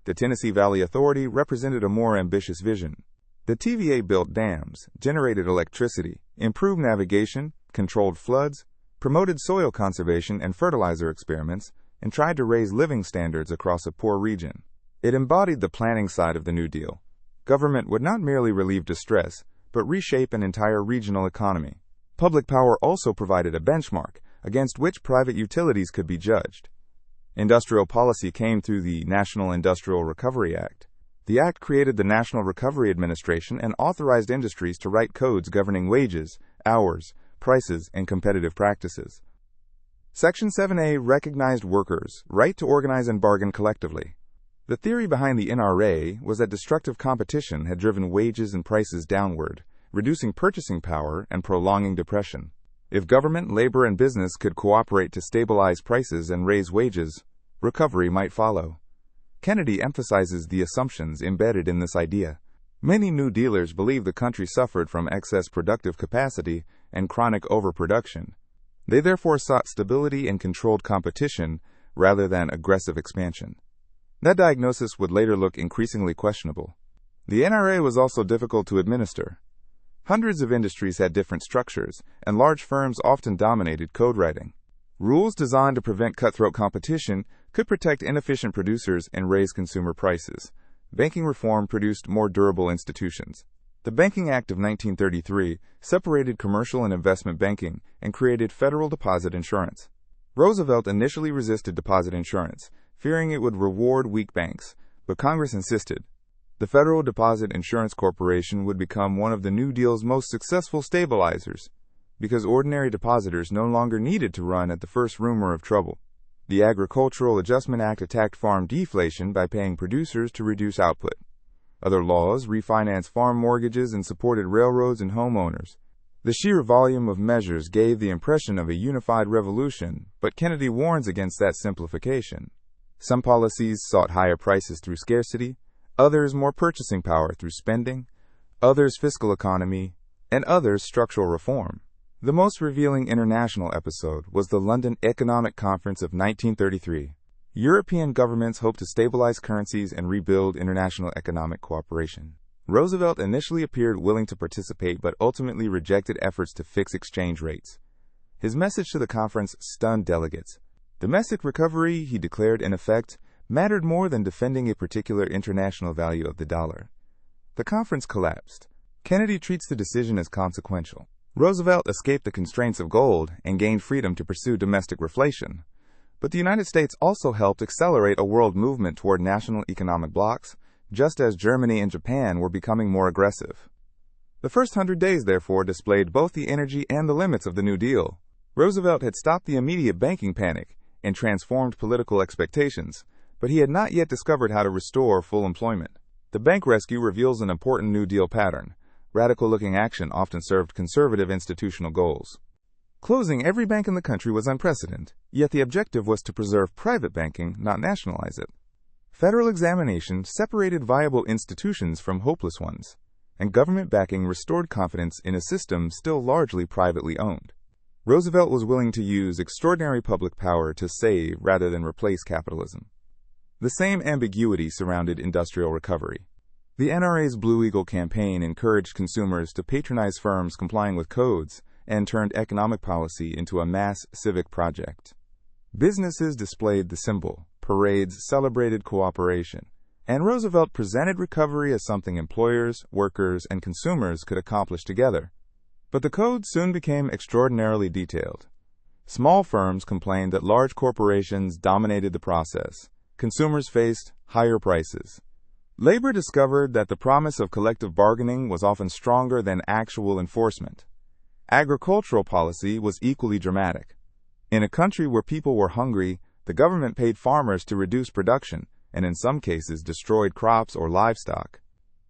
The Tennessee Valley Authority represented a more ambitious vision. The TVA built dams, generated electricity, improved navigation, controlled floods, promoted soil conservation and fertilizer experiments, and tried to raise living standards across a poor region. It embodied the planning side of the New Deal. Government would not merely relieve distress, but reshape an entire regional economy. Public power also provided a benchmark against which private utilities could be judged. Industrial policy came through the National Industrial Recovery Act. The act created the National Recovery Administration and authorized industries to write codes governing wages, hours, prices, and competitive practices. Section 7A recognized workers' right to organize and bargain collectively. The theory behind the NRA was that destructive competition had driven wages and prices downward, reducing purchasing power and prolonging depression. If government, labor, and business could cooperate to stabilize prices and raise wages, recovery might follow. Kennedy emphasizes the assumptions embedded in this idea. Many New Dealers believed the country suffered from excess productive capacity and chronic overproduction. They therefore sought stability and controlled competition rather than aggressive expansion. That diagnosis would later look increasingly questionable. The NRA was also difficult to administer. Hundreds of industries had different structures, and large firms often dominated code writing. Rules designed to prevent cutthroat competition could protect inefficient producers and raise consumer prices. banking reform produced more durable institutions. The Banking Act of 1933 separated commercial and investment banking and created federal deposit insurance. Roosevelt initially resisted deposit insurance, fearing it would reward weak banks, but Congress insisted. The Federal Deposit Insurance Corporation would become one of the New Deal's most successful stabilizers, because ordinary depositors no longer needed to run at the first rumor of trouble. The Agricultural Adjustment Act attacked farm deflation by paying producers to reduce output. Other laws refinanced farm mortgages and supported railroads and homeowners. The sheer volume of measures gave the impression of a unified revolution, but Kennedy warns against that simplification. Some policies sought higher prices through scarcity, others more purchasing power through spending, others fiscal economy, and others structural reform. The most revealing international episode was the London Economic Conference of 1933. European governments hoped to stabilize currencies and rebuild international economic cooperation. Roosevelt initially appeared willing to participate but ultimately rejected efforts to fix exchange rates. His message to the conference stunned delegates. Domestic recovery, he declared in effect, mattered more than defending a particular international value of the dollar. The conference collapsed. Kennedy treats the decision as consequential. Roosevelt escaped the constraints of gold and gained freedom to pursue domestic reflation. But the United States also helped accelerate a world movement toward national economic blocs, just as Germany and Japan were becoming more aggressive. The first 100 days, therefore, displayed both the energy and the limits of the New Deal. Roosevelt had stopped the immediate banking panic and transformed political expectations, but he had not yet discovered how to restore full employment. The bank rescue reveals an important New Deal pattern. Radical-looking action often served conservative institutional goals. Closing every bank in the country was unprecedented, yet the objective was to preserve private banking, not nationalize it. Federal examination separated viable institutions from hopeless ones, and government backing restored confidence in a system still largely privately owned. Roosevelt was willing to use extraordinary public power to save rather than replace capitalism. The same ambiguity surrounded industrial recovery. The NRA's Blue Eagle campaign encouraged consumers to patronize firms complying with codes and turned economic policy into a mass civic project. Businesses displayed the symbol, parades celebrated cooperation, and Roosevelt presented recovery as something employers, workers, and consumers could accomplish together. But the code soon became extraordinarily detailed. Small firms complained that large corporations dominated the process. Consumers faced higher prices. Labor discovered that the promise of collective bargaining was often stronger than actual enforcement. Agricultural policy was equally dramatic. In a country where people were hungry, the government paid farmers to reduce production and in some cases destroyed crops or livestock.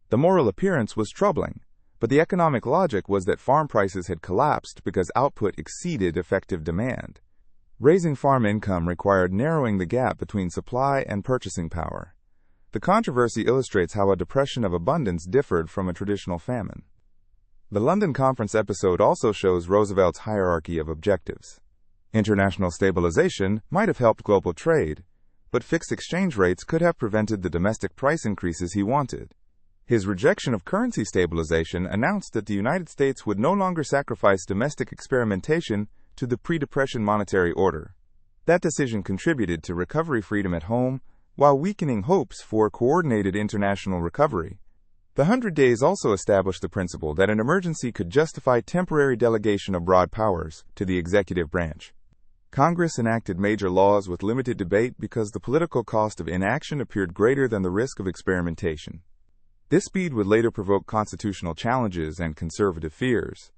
The moral appearance was troubling, but the economic logic was that farm prices had collapsed because output exceeded effective demand. Raising farm income required narrowing the gap between supply and purchasing power. The controversy illustrates how a depression of abundance differed from a traditional famine. The London Conference episode also shows Roosevelt's hierarchy of objectives. International stabilization might have helped global trade, but fixed exchange rates could have prevented the domestic price increases he wanted. His rejection of currency stabilization announced that the United States would no longer sacrifice domestic experimentation to the pre-depression monetary order. That decision contributed to recovery freedom at home while weakening hopes for coordinated international recovery. The 100 Days also established the principle that an emergency could justify temporary delegation of broad powers to the executive branch. Congress enacted major laws with limited debate because the political cost of inaction appeared greater than the risk of experimentation. This speed would later provoke constitutional challenges and conservative fears.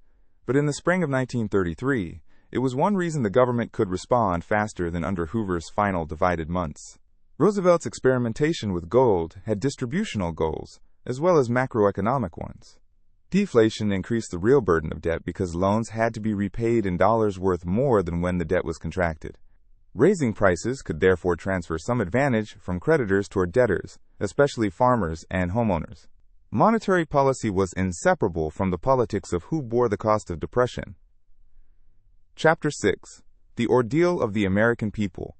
But in the spring of 1933, it was one reason the government could respond faster than under Hoover's final divided months. Roosevelt's experimentation with gold had distributional goals, as well as macroeconomic ones. Deflation increased the real burden of debt because loans had to be repaid in dollars worth more than when the debt was contracted. Raising prices could therefore transfer some advantage from creditors toward debtors, especially farmers and homeowners. Monetary policy was inseparable from the politics of who bore the cost of depression. Chapter 6. The Ordeal of the American People.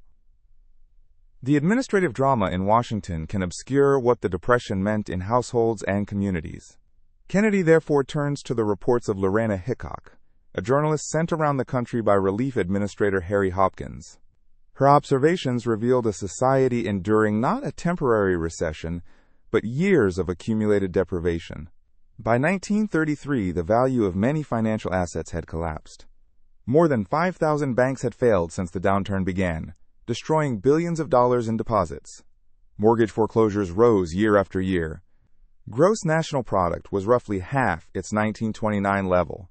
The administrative drama in Washington can obscure what the Depression meant in households and communities. Kennedy therefore turns to the reports of Lorena Hickok, a journalist sent around the country by Relief Administrator Harry Hopkins. Her observations revealed a society enduring not a temporary recession, but years of accumulated deprivation. By 1933, the value of many financial assets had collapsed. More than 5,000 banks had failed since the downturn began, destroying billions of dollars in deposits. Mortgage foreclosures rose year after year. Gross national product was roughly half its 1929 level.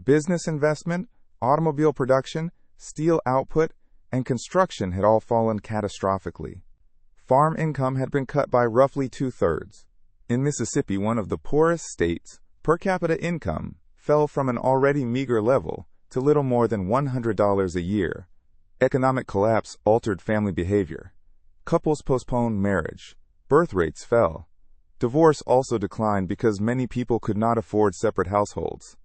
Business investment, automobile production, steel output, and construction had all fallen catastrophically. Farm income had been cut by roughly 2/3. In Mississippi, one of the poorest states, per capita income fell from an already meager level to little more than $100 a year. Economic collapse altered family behavior. Couples postponed marriage. Birth rates fell. Divorce also declined because many people could not afford separate households.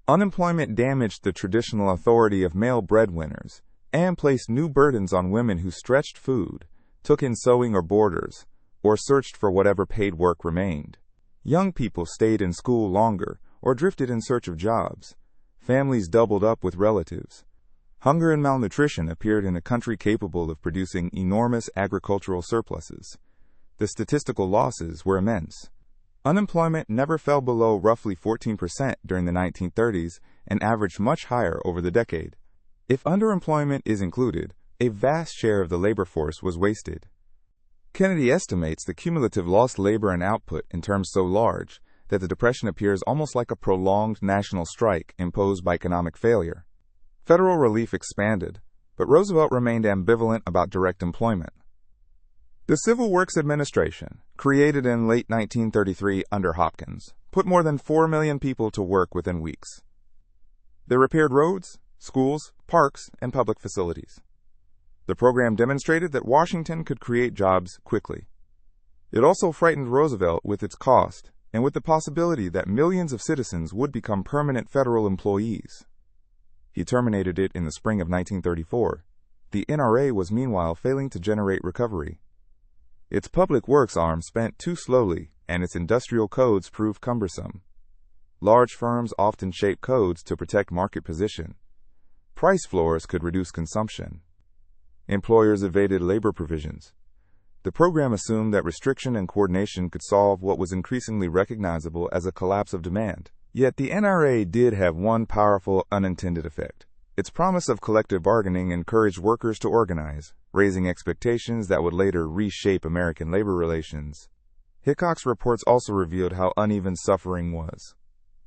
Unemployment damaged the traditional authority of male breadwinners and placed new burdens on women who stretched food, took in sewing or boarders, or searched for whatever paid work remained. Young people stayed in school longer or drifted in search of jobs. Families doubled up with relatives. Hunger and malnutrition appeared in a country capable of producing enormous agricultural surpluses. The statistical losses were immense. Unemployment never fell below roughly 14% during the 1930s and averaged much higher over the decade. If underemployment is included, a vast share of the labor force was wasted. Kennedy estimates the cumulative lost labor and output in terms so large that the Depression appears almost like a prolonged national strike imposed by economic failure. Federal relief expanded, but Roosevelt remained ambivalent about direct employment. The Civil Works Administration, created in late 1933 under Hopkins, put more than 4 million people to work within weeks. They repaired roads, schools, parks, and public facilities. The program demonstrated that Washington could create jobs quickly. It also frightened Roosevelt with its cost and with the possibility that millions of citizens would become permanent federal employees. He terminated it in the spring of 1934. The NRA was meanwhile failing to generate recovery. Its public works arm spent too slowly, and its industrial codes proved cumbersome. Large firms often shape codes to protect market position. Price floors could reduce consumption. Employers evaded labor provisions. The program assumed that restriction and coordination could solve what was increasingly recognizable as a collapse of demand. Yet the NRA did have one powerful unintended effect. Its promise of collective bargaining encouraged workers to organize, raising expectations that would later reshape American labor relations. Hickok's reports also revealed how uneven suffering was.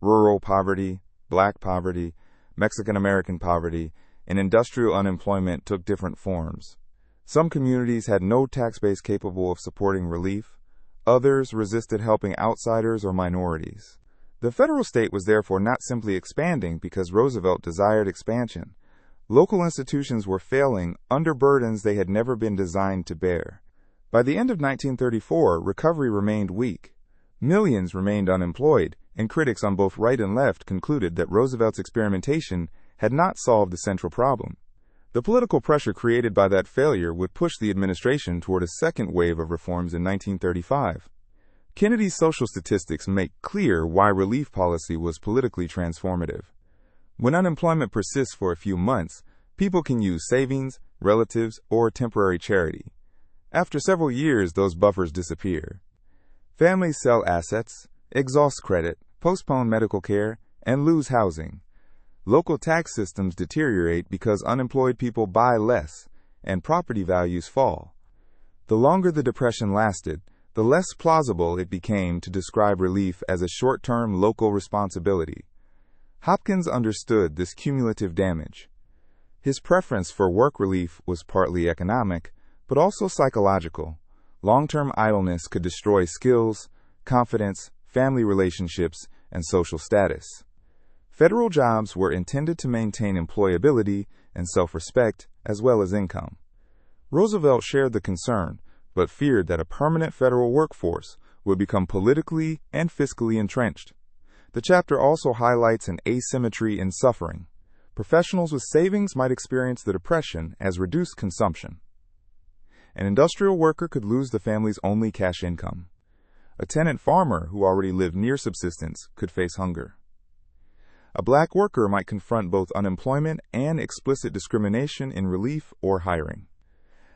Rural poverty, black poverty, Mexican-American poverty, and industrial unemployment took different forms. Some communities had no tax base capable of supporting relief. Others resisted helping outsiders or minorities. The federal state was therefore not simply expanding because Roosevelt desired expansion. Local institutions were failing under burdens they had never been designed to bear. By the end of 1934, recovery remained weak. Millions remained unemployed, and critics on both right and left concluded that Roosevelt's experimentation had not solved the central problem. The political pressure created by that failure would push the administration toward a second wave of reforms in 1935. Kennedy's social statistics make clear why relief policy was politically transformative. When unemployment persists for a few months, people can use savings, relatives, or temporary charity. After several years, those buffers disappear. Families sell assets, exhaust credit, postpone medical care, and lose housing. Local tax systems deteriorate because unemployed people buy less, and property values fall. The longer the Depression lasted, the less plausible it became to describe relief as a short-term local responsibility. Hopkins understood this cumulative damage. His preference for work relief was partly economic, but also psychological. Long-term idleness could destroy skills, confidence, family relationships, and social status. Federal jobs were intended to maintain employability and self-respect as well as income. Roosevelt shared the concern, but feared that a permanent federal workforce would become politically and fiscally entrenched. The chapter also highlights an asymmetry in suffering. Professionals with savings might experience the Depression as reduced consumption. An industrial worker could lose the family's only cash income. A tenant farmer who already lived near subsistence could face hunger. A black worker might confront both unemployment and explicit discrimination in relief or hiring.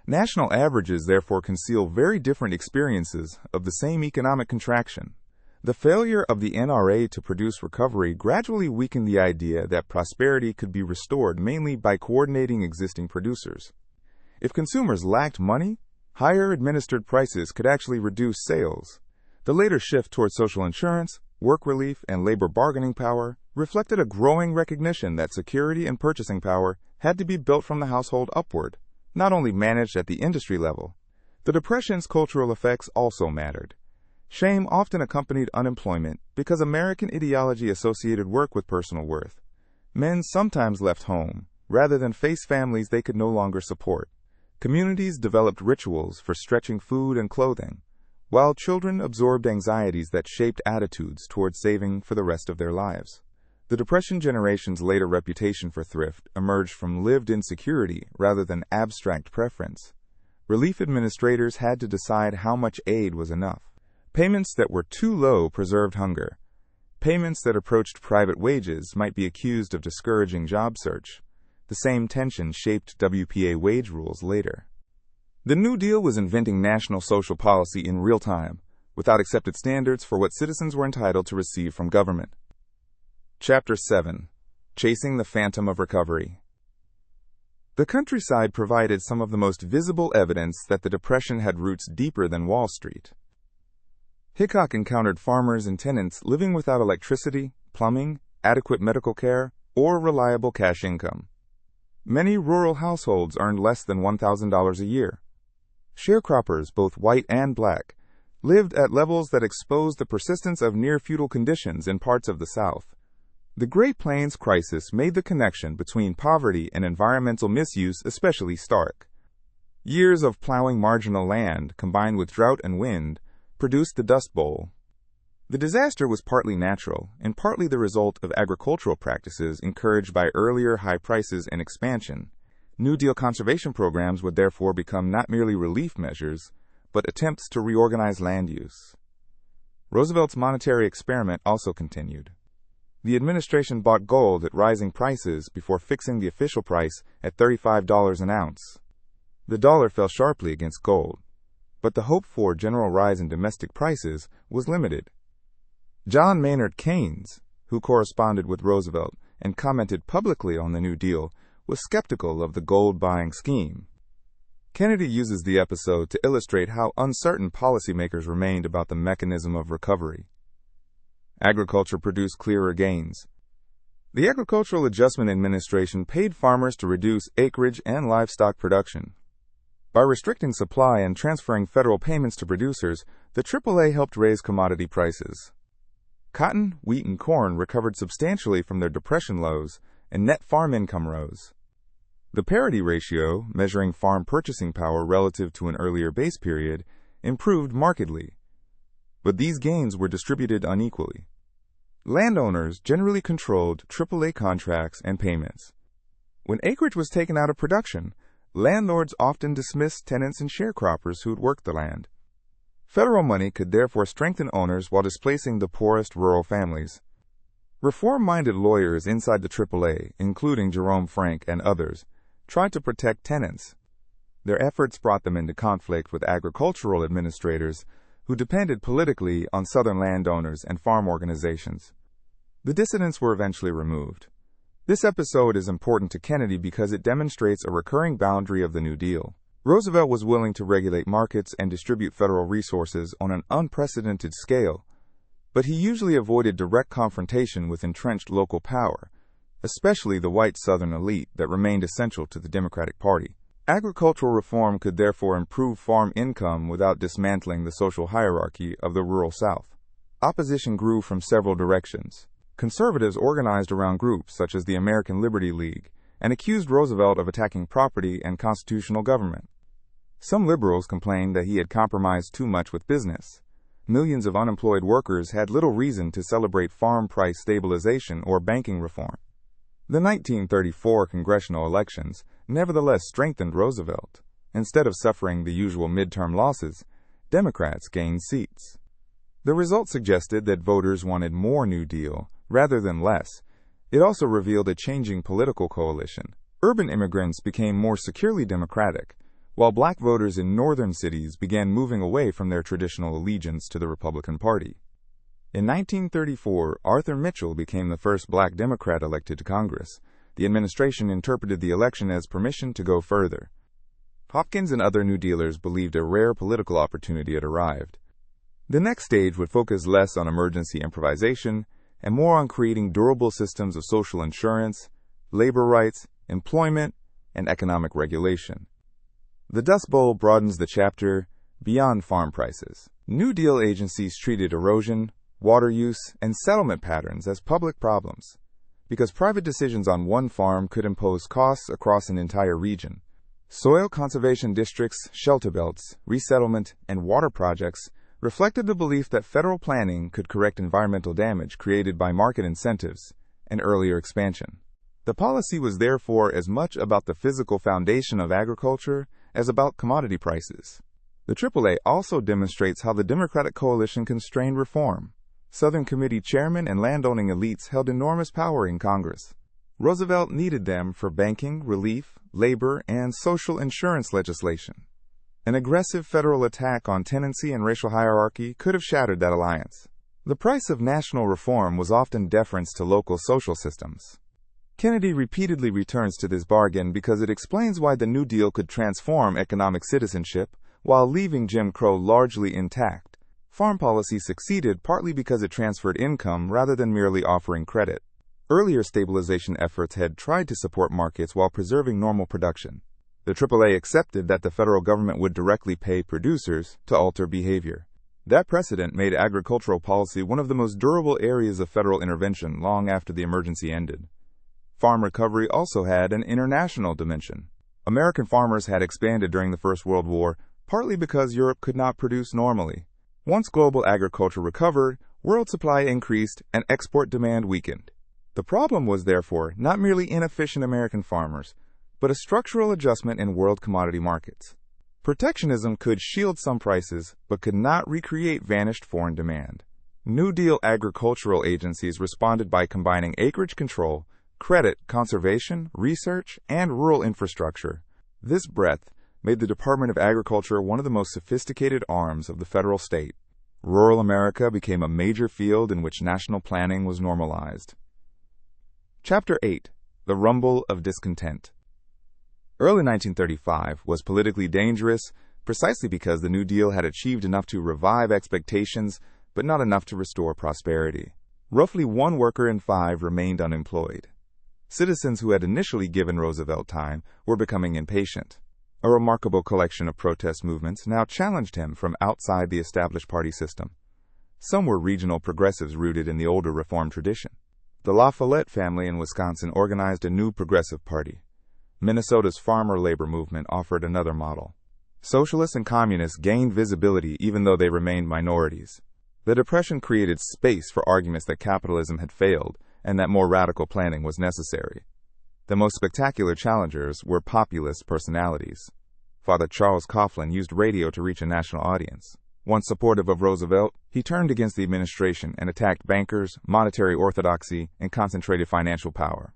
National averages therefore conceal very different experiences of the same economic contraction. The failure of the NRA to produce recovery gradually weakened the idea that prosperity could be restored mainly by coordinating existing producers. If consumers lacked money, higher administered prices could actually reduce sales. The later shift toward social insurance, work relief, and labor bargaining power reflected a growing recognition that security and purchasing power had to be built from the household upward, not only managed at the industry level. The Depression's cultural effects also mattered. Shame often accompanied unemployment because American ideology associated work with personal worth. Men sometimes left home, rather than face families they could no longer support. Communities developed rituals for stretching food and clothing, while children absorbed anxieties that shaped attitudes toward saving for the rest of their lives. The Depression generation's later reputation for thrift emerged from lived insecurity rather than abstract preference. Relief administrators had to decide how much aid was enough. Payments that were too low preserved hunger. Payments that approached private wages might be accused of discouraging job search. The same tension shaped WPA wage rules later. The New Deal was inventing national social policy in real time, without accepted standards for what citizens were entitled to receive from government. Chapter 7. Chasing the Phantom of Recovery. The countryside provided some of the most visible evidence that the Depression had roots deeper than Wall Street. Hickok encountered farmers and tenants living without electricity, plumbing, adequate medical care, or reliable cash income. Many rural households earned less than $1,000 a year. Sharecroppers, both white and black, lived at levels that exposed the persistence of near-feudal conditions in parts of the South. The Great Plains crisis made the connection between poverty and environmental misuse especially stark. Years of plowing marginal land, combined with drought and wind, produced the Dust Bowl. The disaster was partly natural and partly the result of agricultural practices encouraged by earlier high prices and expansion. New Deal conservation programs would therefore become not merely relief measures, but attempts to reorganize land use. Roosevelt's monetary experiment also continued. The administration bought gold at rising prices before fixing the official price at $35 an ounce. The dollar fell sharply against gold, but the hoped-for general rise in domestic prices was limited. John Maynard Keynes, who corresponded with Roosevelt and commented publicly on the New Deal, was skeptical of the gold-buying scheme. Kennedy uses the episode to illustrate how uncertain policymakers remained about the mechanism of recovery. Agriculture produced clearer gains. The Agricultural Adjustment Administration paid farmers to reduce acreage and livestock production. By restricting supply and transferring federal payments to producers, the AAA helped raise commodity prices. Cotton, wheat, and corn recovered substantially from their depression lows, and net farm income rose. The parity ratio, measuring farm purchasing power relative to an earlier base period, improved markedly. But these gains were distributed unequally. Landowners generally controlled AAA contracts and payments. When acreage was taken out of production, landlords often dismissed tenants and sharecroppers who had worked the land. Federal money could therefore strengthen owners while displacing the poorest rural families. Reform-minded lawyers inside the AAA, including Jerome Frank and others, tried to protect tenants. Their efforts brought them into conflict with agricultural administrators who depended politically on Southern landowners and farm organizations. The dissidents were eventually removed. This episode is important to Kennedy because it demonstrates a recurring boundary of the New Deal. Roosevelt was willing to regulate markets and distribute federal resources on an unprecedented scale, but he usually avoided direct confrontation with entrenched local power, especially the white Southern elite that remained essential to the Democratic Party. Agricultural reform could therefore improve farm income without dismantling the social hierarchy of the rural South. Opposition grew from several directions. Conservatives organized around groups such as the American Liberty League and accused Roosevelt of attacking property and constitutional government. Some liberals complained that he had compromised too much with business. Millions of unemployed workers had little reason to celebrate farm price stabilization or banking reform. The 1934 congressional elections nevertheless strengthened Roosevelt. Instead of suffering the usual midterm losses, Democrats gained seats. The results suggested that voters wanted more New Deal rather than less. It also revealed a changing political coalition. Urban immigrants became more securely Democratic, while black voters in northern cities began moving away from their traditional allegiance to the Republican Party. In 1934, Arthur Mitchell became the first black Democrat elected to Congress. The administration interpreted the election as permission to go further. Hopkins and other New Dealers believed a rare political opportunity had arrived. The next stage would focus less on emergency improvisation and more on creating durable systems of social insurance, labor rights, employment, and economic regulation. The Dust Bowl broadens the chapter beyond farm prices. New Deal agencies treated erosion, water use, and settlement patterns as public problems, because private decisions on one farm could impose costs across an entire region. Soil conservation districts, shelter belts, resettlement, and water projects reflected the belief that federal planning could correct environmental damage created by market incentives and earlier expansion. The policy was therefore as much about the physical foundation of agriculture as about commodity prices. The AAA also demonstrates how the Democratic coalition constrained reform. Southern Committee chairmen and landowning elites held enormous power in Congress. Roosevelt needed them for banking, relief, labor, and social insurance legislation. An aggressive federal attack on tenancy and racial hierarchy could have shattered that alliance. The price of national reform was often deference to local social systems. Kennedy repeatedly returns to this bargain because it explains why the New Deal could transform economic citizenship while leaving Jim Crow largely intact. Farm policy succeeded partly because it transferred income rather than merely offering credit. Earlier stabilization efforts had tried to support markets while preserving normal production. The AAA accepted that the federal government would directly pay producers to alter behavior. That precedent made agricultural policy one of the most durable areas of federal intervention long after the emergency ended. Farm recovery also had an international dimension. American farmers had expanded during the First World War, partly because Europe could not produce normally. Once global agriculture recovered, world supply increased and export demand weakened. The problem was therefore not merely inefficient American farmers, but a structural adjustment in world commodity markets. Protectionism could shield some prices, but could not recreate vanished foreign demand. New Deal agricultural agencies responded by combining acreage control, credit, conservation, research, and rural infrastructure. This breadth made the Department of Agriculture one of the most sophisticated arms of the federal state. Rural America became a major field in which national planning was normalized. Chapter 8. The Rumble of Discontent. Early 1935 was politically dangerous precisely because the New Deal had achieved enough to revive expectations, but not enough to restore prosperity. Roughly 1 worker in 5 remained unemployed. Citizens who had initially given Roosevelt time were becoming impatient. A remarkable collection of protest movements now challenged him from outside the established party system. Some were regional progressives rooted in the older Reform tradition. The La Follette family in Wisconsin organized a new progressive party. Minnesota's farmer labor movement offered another model. Socialists and communists gained visibility even though they remained minorities. The Depression created space for arguments that capitalism had failed and that more radical planning was necessary. The most spectacular challengers were populist personalities. Father Charles Coughlin used radio to reach a national audience. Once supportive of Roosevelt, he turned against the administration and attacked bankers, monetary orthodoxy, and concentrated financial power.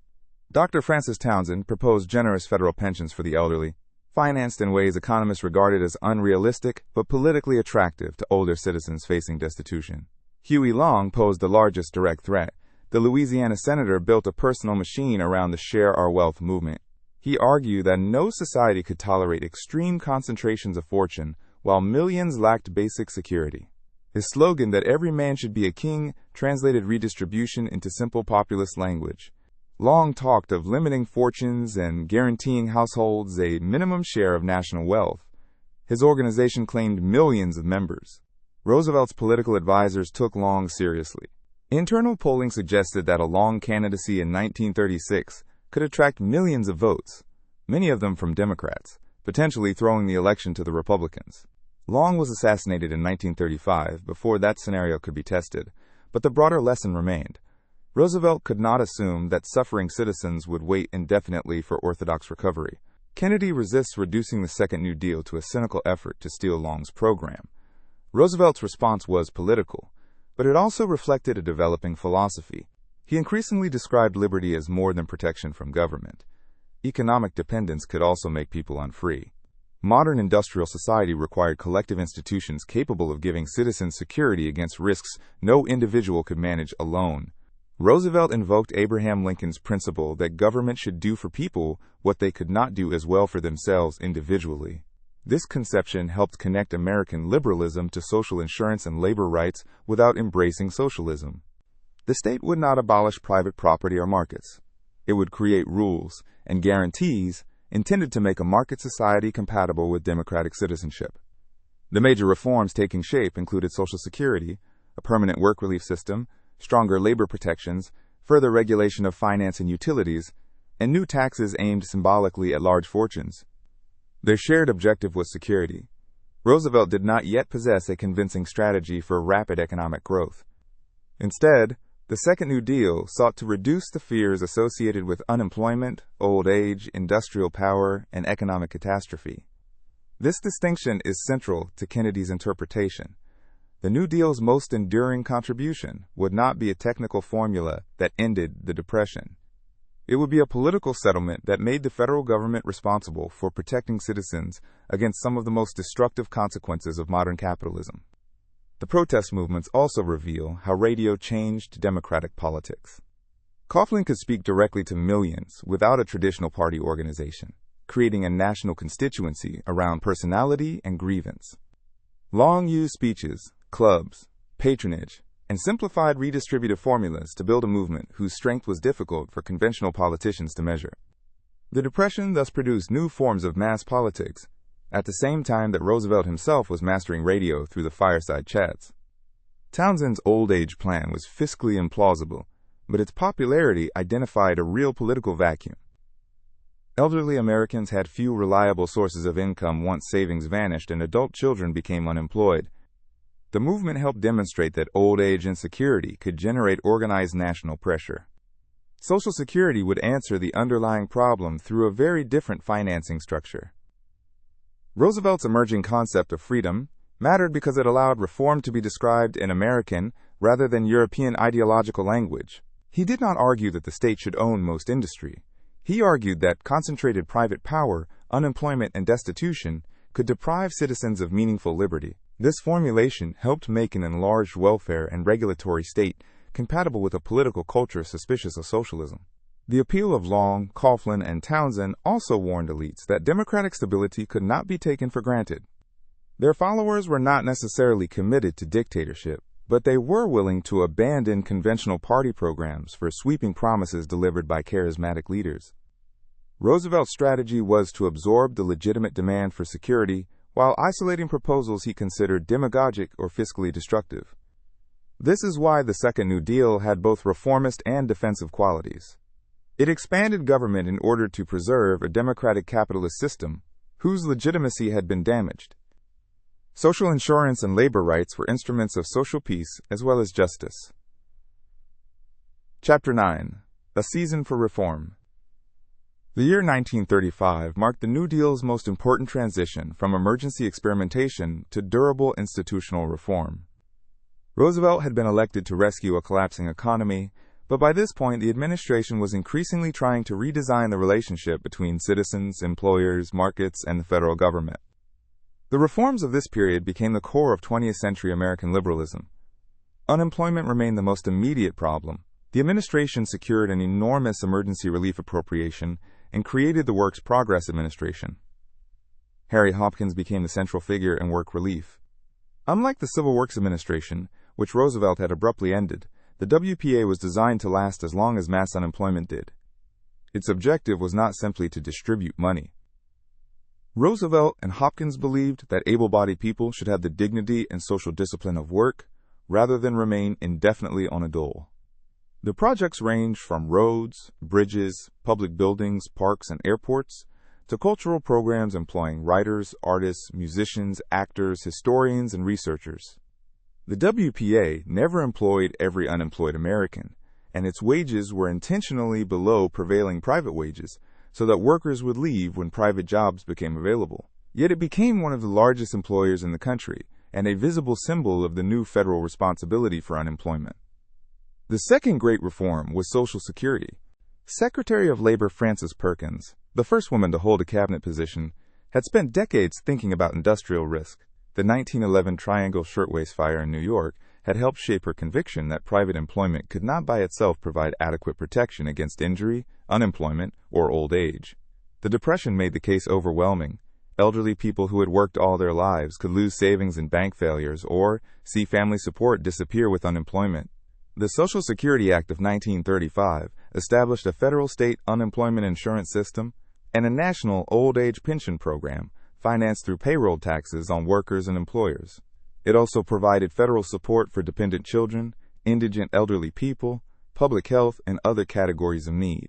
Dr. Francis Townsend proposed generous federal pensions for the elderly, financed in ways economists regarded as unrealistic but politically attractive to older citizens facing destitution. Huey Long posed the largest direct threat. The Louisiana senator built a personal machine around the Share Our Wealth movement. He argued that no society could tolerate extreme concentrations of fortune while millions lacked basic security. His slogan that every man should be a king translated redistribution into simple populist language. Long talked of limiting fortunes and guaranteeing households a minimum share of national wealth. His organization claimed millions of members. Roosevelt's political advisors took Long seriously. Internal polling suggested that a Long candidacy in 1936 could attract millions of votes, many of them from Democrats, potentially throwing the election to the Republicans. Long was assassinated in 1935 before that scenario could be tested, but the broader lesson remained. Roosevelt could not assume that suffering citizens would wait indefinitely for orthodox recovery. Kennedy resists reducing the Second New Deal to a cynical effort to steal Long's program. Roosevelt's response was political, but it also reflected a developing philosophy. He increasingly described liberty as more than protection from government. Economic dependence could also make people unfree. Modern industrial society required collective institutions capable of giving citizens security against risks no individual could manage alone. Roosevelt invoked Abraham Lincoln's principle that government should do for people what they could not do as well for themselves individually. This conception helped connect American liberalism to social insurance and labor rights without embracing socialism. The state would not abolish private property or markets. It would create rules and guarantees intended to make a market society compatible with democratic citizenship. The major reforms taking shape included Social Security, a permanent work relief system, stronger labor protections, further regulation of finance and utilities, and new taxes aimed symbolically at large fortunes. Their shared objective was security. Roosevelt did not yet possess a convincing strategy for rapid economic growth. Instead, the Second New Deal sought to reduce the fears associated with unemployment, old age, industrial power, and economic catastrophe. This distinction is central to Kennedy's interpretation. The New Deal's most enduring contribution would not be a technical formula that ended the Depression. It would be a political settlement that made the federal government responsible for protecting citizens against some of the most destructive consequences of modern capitalism. The protest movements also reveal how radio changed democratic politics. Coughlin could speak directly to millions without a traditional party organization, creating a national constituency around personality and grievance. Long-used speeches, clubs, patronage, and simplified redistributive formulas to build a movement whose strength was difficult for conventional politicians to measure. The Depression thus produced new forms of mass politics, at the same time that Roosevelt himself was mastering radio through the fireside chats. Townsend's old age plan was fiscally implausible, but its popularity identified a real political vacuum. Elderly Americans had few reliable sources of income once savings vanished and adult children became unemployed. The movement helped demonstrate that old age insecurity could generate organized national pressure. Social Security would answer the underlying problem through a very different financing structure. Roosevelt's emerging concept of freedom mattered because it allowed reform to be described in American rather than European ideological language. He did not argue that the state should own most industry. He argued that concentrated private power, unemployment, and destitution could deprive citizens of meaningful liberty. This formulation helped make an enlarged welfare and regulatory state compatible with a political culture suspicious of socialism. The appeal of Long, Coughlin, and Townsend also warned elites that democratic stability could not be taken for granted. Their followers were not necessarily committed to dictatorship, but they were willing to abandon conventional party programs for sweeping promises delivered by charismatic leaders. Roosevelt's strategy was to absorb the legitimate demand for security while isolating proposals he considered demagogic or fiscally destructive. This is why the Second New Deal had both reformist and defensive qualities. It expanded government in order to preserve a democratic capitalist system whose legitimacy had been damaged. Social insurance and labor rights were instruments of social peace as well as justice. Chapter 9. A Season for Reform. The year 1935 marked the New Deal's most important transition from emergency experimentation to durable institutional reform. Roosevelt had been elected to rescue a collapsing economy, but by this point the administration was increasingly trying to redesign the relationship between citizens, employers, markets, and the federal government. The reforms of this period became the core of 20th century American liberalism. Unemployment remained the most immediate problem. The administration secured an enormous emergency relief appropriation and created the Works Progress Administration. Harry Hopkins became the central figure in work relief. Unlike the Civil Works Administration, which Roosevelt had abruptly ended, the WPA was designed to last as long as mass unemployment did. Its objective was not simply to distribute money. Roosevelt and Hopkins believed that able-bodied people should have the dignity and social discipline of work, rather than remain indefinitely on a dole. The projects ranged from roads, bridges, public buildings, parks, and airports, to cultural programs employing writers, artists, musicians, actors, historians, and researchers. The WPA never employed every unemployed American, and its wages were intentionally below prevailing private wages, so that workers would leave when private jobs became available. Yet it became one of the largest employers in the country, and a visible symbol of the new federal responsibility for unemployment. The second great reform was Social Security. Secretary of Labor Frances Perkins, the first woman to hold a cabinet position, had spent decades thinking about industrial risk. The 1911 Triangle Shirtwaist Fire in New York had helped shape her conviction that private employment could not by itself provide adequate protection against injury, unemployment, or old age. The Depression made the case overwhelming. Elderly people who had worked all their lives could lose savings in bank failures or see family support disappear with unemployment. The Social Security Act of 1935 established a federal state unemployment insurance system and a national old age pension program financed through payroll taxes on workers and employers. It also provided federal support for dependent children, indigent elderly people, public health, and other categories of need.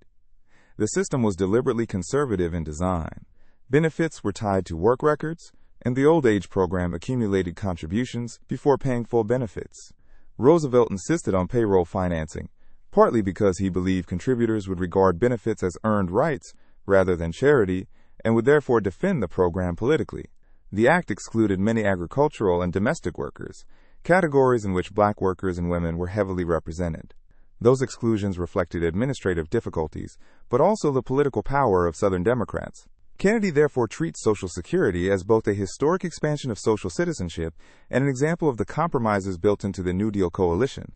The system was deliberately conservative in design. Benefits were tied to work records, and the old age program accumulated contributions before paying full benefits. Roosevelt insisted on payroll financing, partly because he believed contributors would regard benefits as earned rights rather than charity, and would therefore defend the program politically. The act excluded many agricultural and domestic workers, categories in which black workers and women were heavily represented. Those exclusions reflected administrative difficulties, but also the political power of Southern Democrats. Kennedy therefore treats Social Security as both a historic expansion of social citizenship and an example of the compromises built into the New Deal coalition.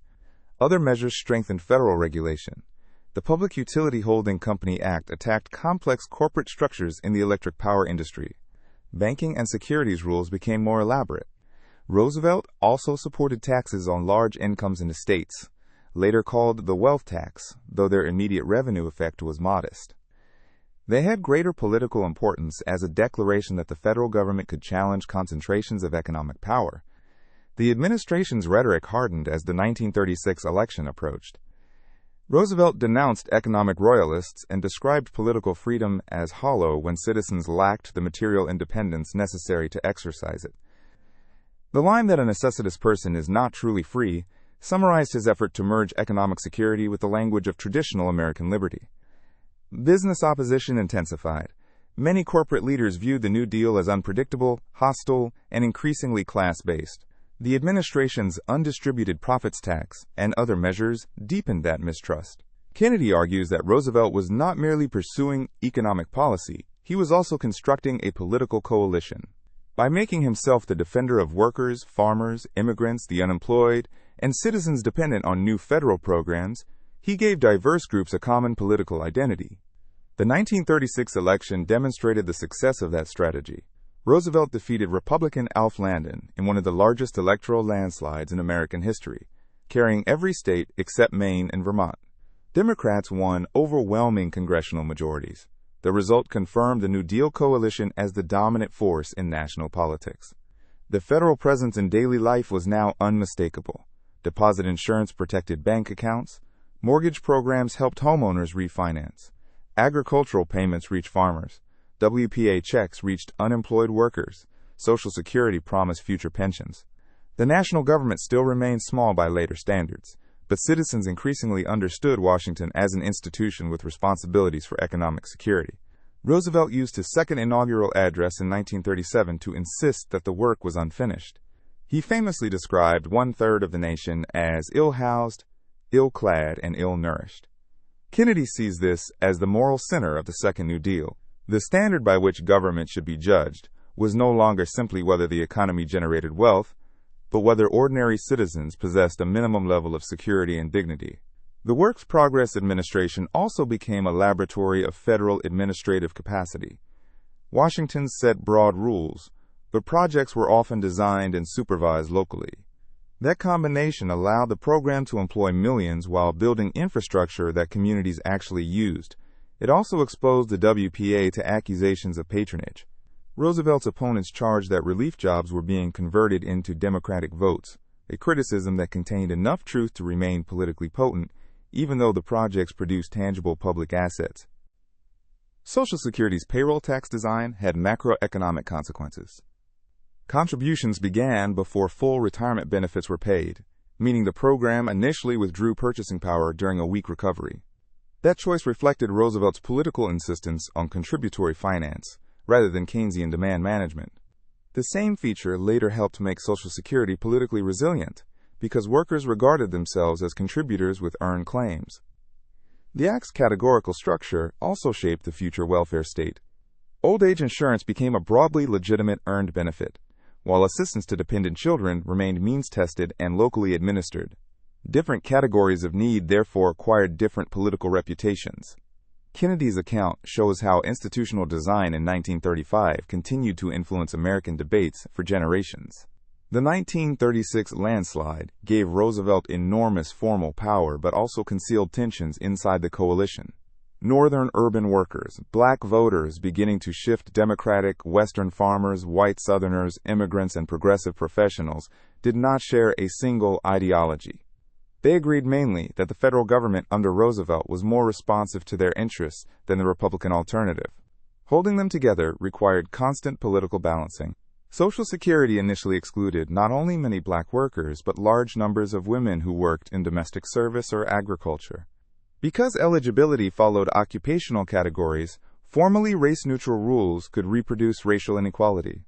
Other measures strengthened federal regulation. The Public Utility Holding Company Act attacked complex corporate structures in the electric power industry. Banking and securities rules became more elaborate. Roosevelt also supported taxes on large incomes and estates, later called the wealth tax, though their immediate revenue effect was modest. They had greater political importance as a declaration that the federal government could challenge concentrations of economic power. The administration's rhetoric hardened as the 1936 election approached. Roosevelt denounced economic royalists and described political freedom as hollow when citizens lacked the material independence necessary to exercise it. The line that a necessitous person is not truly free summarized his effort to merge economic security with the language of traditional American liberty. Business opposition intensified. Many corporate leaders viewed the New Deal as unpredictable, hostile, and increasingly class-based. The administration's undistributed profits tax and other measures deepened that mistrust. Kennedy argues that Roosevelt was not merely pursuing economic policy, he was also constructing a political coalition. By making himself the defender of workers, farmers, immigrants, the unemployed, and citizens dependent on new federal programs, he gave diverse groups a common political identity. The 1936 election demonstrated the success of that strategy. Roosevelt defeated Republican Alf Landon in one of the largest electoral landslides in American history, carrying every state except Maine and Vermont. Democrats won overwhelming congressional majorities. The result confirmed the New Deal coalition as the dominant force in national politics. The federal presence in daily life was now unmistakable. Deposit insurance protected bank accounts. Mortgage programs helped homeowners refinance. Agricultural payments reached farmers. WPA checks reached unemployed workers. Social Security promised future pensions. The national government still remained small by later standards, but citizens increasingly understood Washington as an institution with responsibilities for economic security. Roosevelt used his second inaugural address in 1937 to insist that the work was unfinished. He famously described one-third of the nation as ill-housed, ill-clad, and ill-nourished. Kennedy sees this as the moral center of the Second New Deal. The standard by which government should be judged was no longer simply whether the economy generated wealth, but whether ordinary citizens possessed a minimum level of security and dignity. The Works Progress Administration also became a laboratory of federal administrative capacity. Washington set broad rules, but projects were often designed and supervised locally. That combination allowed the program to employ millions while building infrastructure that communities actually used. It also exposed the WPA to accusations of patronage. Roosevelt's opponents charged that relief jobs were being converted into Democratic votes, a criticism that contained enough truth to remain politically potent, even though the projects produced tangible public assets. Social Security's payroll tax design had macroeconomic consequences. Contributions began before full retirement benefits were paid, meaning the program initially withdrew purchasing power during a weak recovery. That choice reflected Roosevelt's political insistence on contributory finance, rather than Keynesian demand management. The same feature later helped make Social Security politically resilient, because workers regarded themselves as contributors with earned claims. The Act's categorical structure also shaped the future welfare state. Old age insurance became a broadly legitimate earned benefit, while assistance to dependent children remained means-tested and locally administered. Different categories of need therefore acquired different political reputations. Kennedy's account shows how institutional design in 1935 continued to influence American debates for generations. The 1936 landslide gave Roosevelt enormous formal power but also concealed tensions inside the coalition. Northern urban workers, black voters beginning to shift Democratic, Western farmers, white Southerners, immigrants, and progressive professionals did not share a single ideology. They agreed mainly that the federal government under Roosevelt was more responsive to their interests than the Republican alternative. Holding them together required constant political balancing. Social Security initially excluded not only many black workers but large numbers of women who worked in domestic service or agriculture. Because eligibility followed occupational categories, formally race-neutral rules could reproduce racial inequality.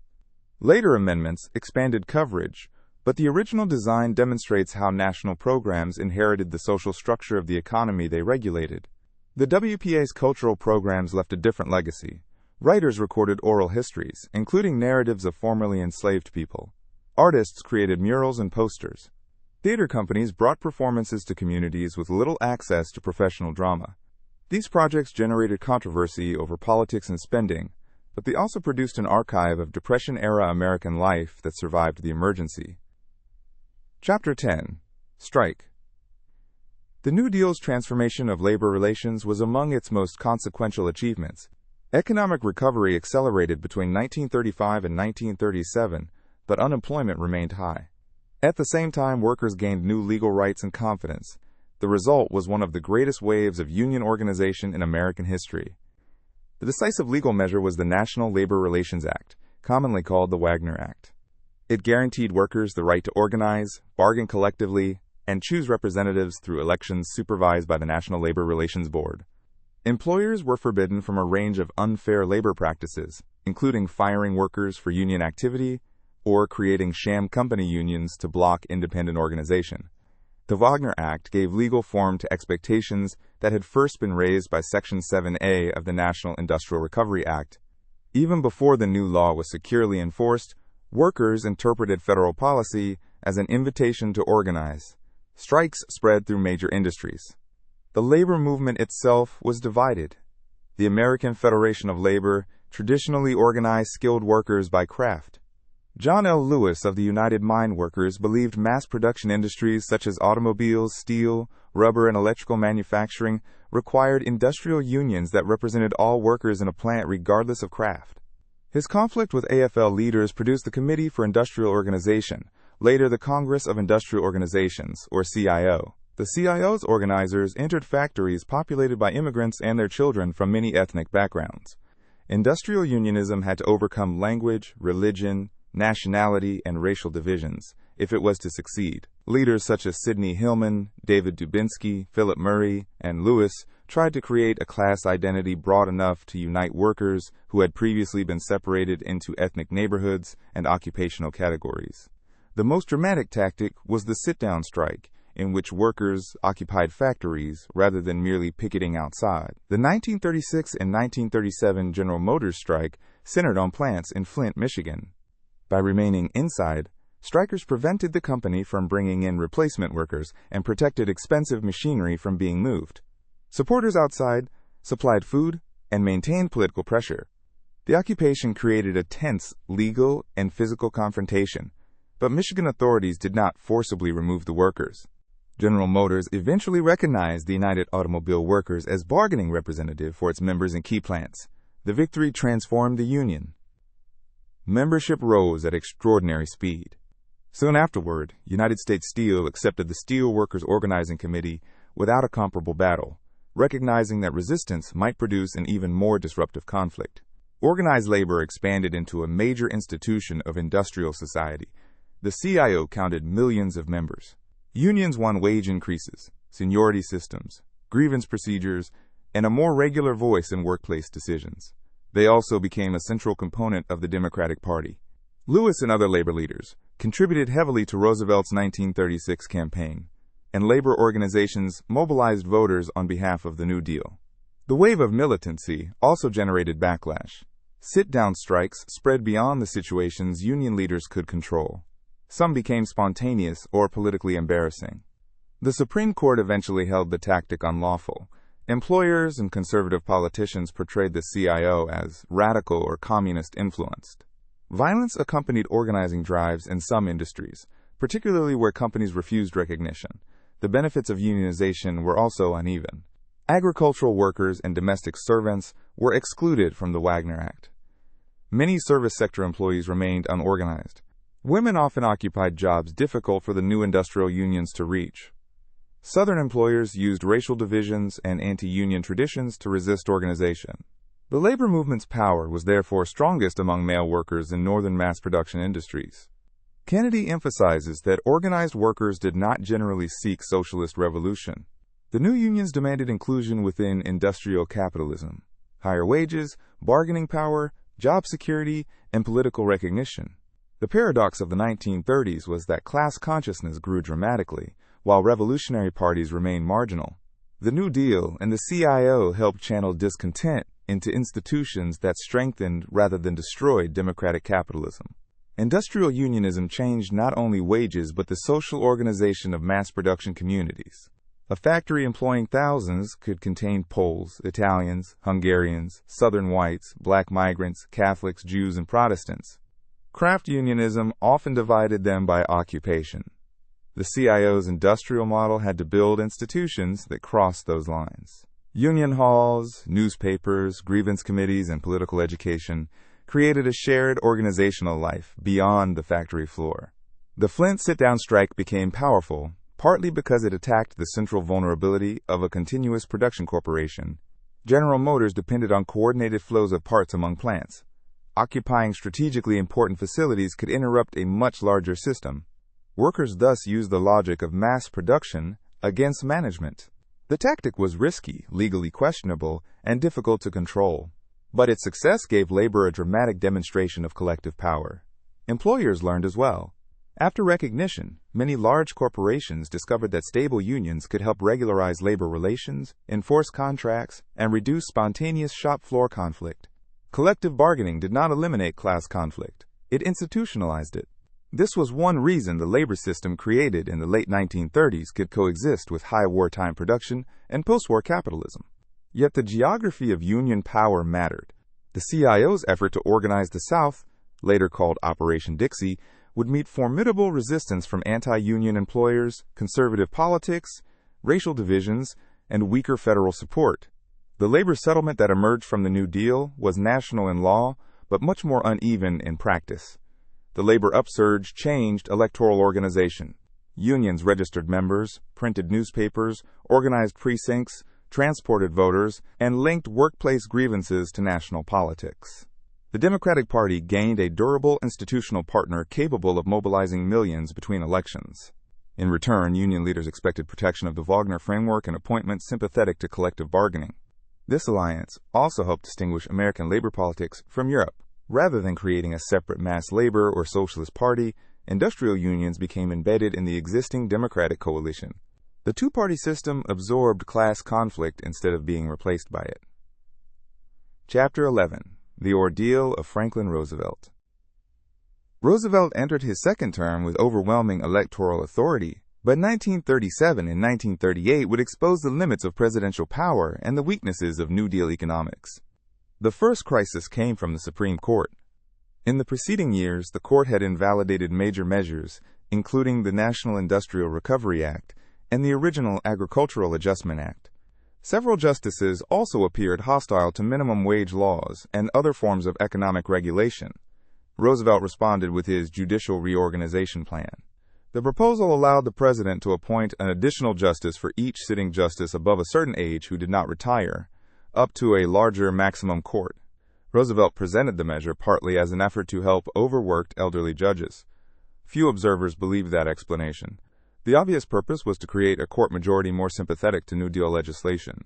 Later amendments expanded coverage, but the original design demonstrates how national programs inherited the social structure of the economy they regulated. The WPA's cultural programs left a different legacy. Writers recorded oral histories, including narratives of formerly enslaved people. Artists created murals and posters. Theater companies brought performances to communities with little access to professional drama. These projects generated controversy over politics and spending, but they also produced an archive of Depression-era American life that survived the emergency. Chapter 10. Strike. The New Deal's transformation of labor relations was among its most consequential achievements. Economic recovery accelerated between 1935 and 1937, but unemployment remained high. At the same time, workers gained new legal rights and confidence. The result was one of the greatest waves of union organization in American history. The decisive legal measure was the National Labor Relations Act, commonly called the Wagner Act. It guaranteed workers the right to organize, bargain collectively, and choose representatives through elections supervised by the National Labor Relations Board. Employers were forbidden from a range of unfair labor practices, including firing workers for union activity or creating sham company unions to block independent organization. The Wagner Act gave legal form to expectations that had first been raised by Section 7A of the National Industrial Recovery Act. Even before the new law was securely enforced, workers interpreted federal policy as an invitation to organize. Strikes spread through major industries. The labor movement itself was divided. The American Federation of Labor traditionally organized skilled workers by craft. John L. Lewis of the United Mine Workers believed mass production industries such as automobiles, steel, rubber, and electrical manufacturing required industrial unions that represented all workers in a plant regardless of craft. His conflict with AFL leaders produced the Committee for Industrial Organization, later the Congress of Industrial Organizations, or CIO. The CIO's organizers entered factories populated by immigrants and their children from many ethnic backgrounds. Industrial unionism had to overcome language, religion, nationality, and racial divisions if it was to succeed. Leaders such as Sidney Hillman, David Dubinsky, Philip Murray, and Lewis tried to create a class identity broad enough to unite workers who had previously been separated into ethnic neighborhoods and occupational categories. The most dramatic tactic was the sit-down strike, in which workers occupied factories rather than merely picketing outside. The 1936 and 1937 General Motors strike centered on plants in Flint, Michigan. By remaining inside, strikers prevented the company from bringing in replacement workers and protected expensive machinery from being moved. Supporters outside supplied food and maintained political pressure. The occupation created a tense legal and physical confrontation, but Michigan authorities did not forcibly remove the workers. General Motors eventually recognized the United Automobile Workers as bargaining representative for its members in key plants. The victory transformed the union. Membership rose at extraordinary speed. Soon afterward, United States Steel accepted the Steel Workers Organizing Committee without a comparable battle, recognizing that resistance might produce an even more disruptive conflict. Organized labor expanded into a major institution of industrial society. The CIO counted millions of members. Unions won wage increases, seniority systems, grievance procedures, and a more regular voice in workplace decisions. They also became a central component of the Democratic Party. Lewis and other labor leaders contributed heavily to Roosevelt's 1936 campaign, and labor organizations mobilized voters on behalf of the New Deal. The wave of militancy also generated backlash. Sit-down strikes spread beyond the situations union leaders could control. Some became spontaneous or politically embarrassing. The Supreme Court eventually held the tactic unlawful. Employers and conservative politicians portrayed the CIO as radical or communist influenced. Violence accompanied organizing drives in some industries, particularly where companies refused recognition. The benefits of unionization were also uneven. Agricultural workers and domestic servants were excluded from the Wagner Act. Many service sector employees remained unorganized. Women often occupied jobs difficult for the new industrial unions to reach. Southern employers used racial divisions and anti-union traditions to resist organization. The labor movement's power was therefore strongest among male workers in northern mass production industries. Kennedy emphasizes that organized workers did not generally seek socialist revolution. The new unions demanded inclusion within industrial capitalism, higher wages, bargaining power, job security, and political recognition. The paradox of the 1930s was that class consciousness grew dramatically, while revolutionary parties remained marginal. The New Deal and the CIO helped channel discontent into institutions that strengthened rather than destroyed democratic capitalism. Industrial unionism changed not only wages but the social organization of mass production communities. A factory employing thousands could contain Poles, Italians, Hungarians, Southern whites, black migrants, Catholics, Jews, and Protestants. Craft unionism often divided them by occupation. The CIO's industrial model had to build institutions that crossed those lines. Union halls, newspapers, grievance committees, and political education created a shared organizational life beyond the factory floor. The Flint sit-down strike became powerful, partly because it attacked the central vulnerability of a continuous production corporation. General Motors depended on coordinated flows of parts among plants. Occupying strategically important facilities could interrupt a much larger system. Workers thus used the logic of mass production against management. The tactic was risky, legally questionable, and difficult to control. But its success gave labor a dramatic demonstration of collective power. Employers learned as well. After recognition, many large corporations discovered that stable unions could help regularize labor relations, enforce contracts, and reduce spontaneous shop floor conflict. Collective bargaining did not eliminate class conflict. It institutionalized it. This was one reason the labor system created in the late 1930s could coexist with high wartime production and post-war capitalism. Yet the geography of union power mattered. The CIO's effort to organize the South, later called Operation Dixie, would meet formidable resistance from anti-union employers, conservative politics, racial divisions, and weaker federal support. The labor settlement that emerged from the New Deal was national in law, but much more uneven in practice. The labor upsurge changed electoral organization. Unions registered members, printed newspapers, organized precincts, transported voters, and linked workplace grievances to national politics. The Democratic Party gained a durable institutional partner capable of mobilizing millions between elections. In return, union leaders expected protection of the Wagner framework and appointments sympathetic to collective bargaining. This alliance also helped distinguish American labor politics from Europe. Rather than creating a separate mass labor or socialist party, industrial unions became embedded in the existing democratic coalition. The two-party system absorbed class conflict instead of being replaced by it. Chapter 11. The Ordeal of Franklin Roosevelt. Roosevelt entered his second term with overwhelming electoral authority, but 1937 and 1938 would expose the limits of presidential power and the weaknesses of New Deal economics. The first crisis came from the Supreme Court. In the preceding years, the court had invalidated major measures, including the National Industrial Recovery Act and the original Agricultural Adjustment Act. Several justices also appeared hostile to minimum wage laws and other forms of economic regulation. Roosevelt responded with his judicial reorganization plan. The proposal allowed the president to appoint an additional justice for each sitting justice above a certain age who did not retire, up to a larger maximum court. Roosevelt presented the measure partly as an effort to help overworked elderly judges. Few observers believed that explanation. The obvious purpose was to create a court majority more sympathetic to New Deal legislation.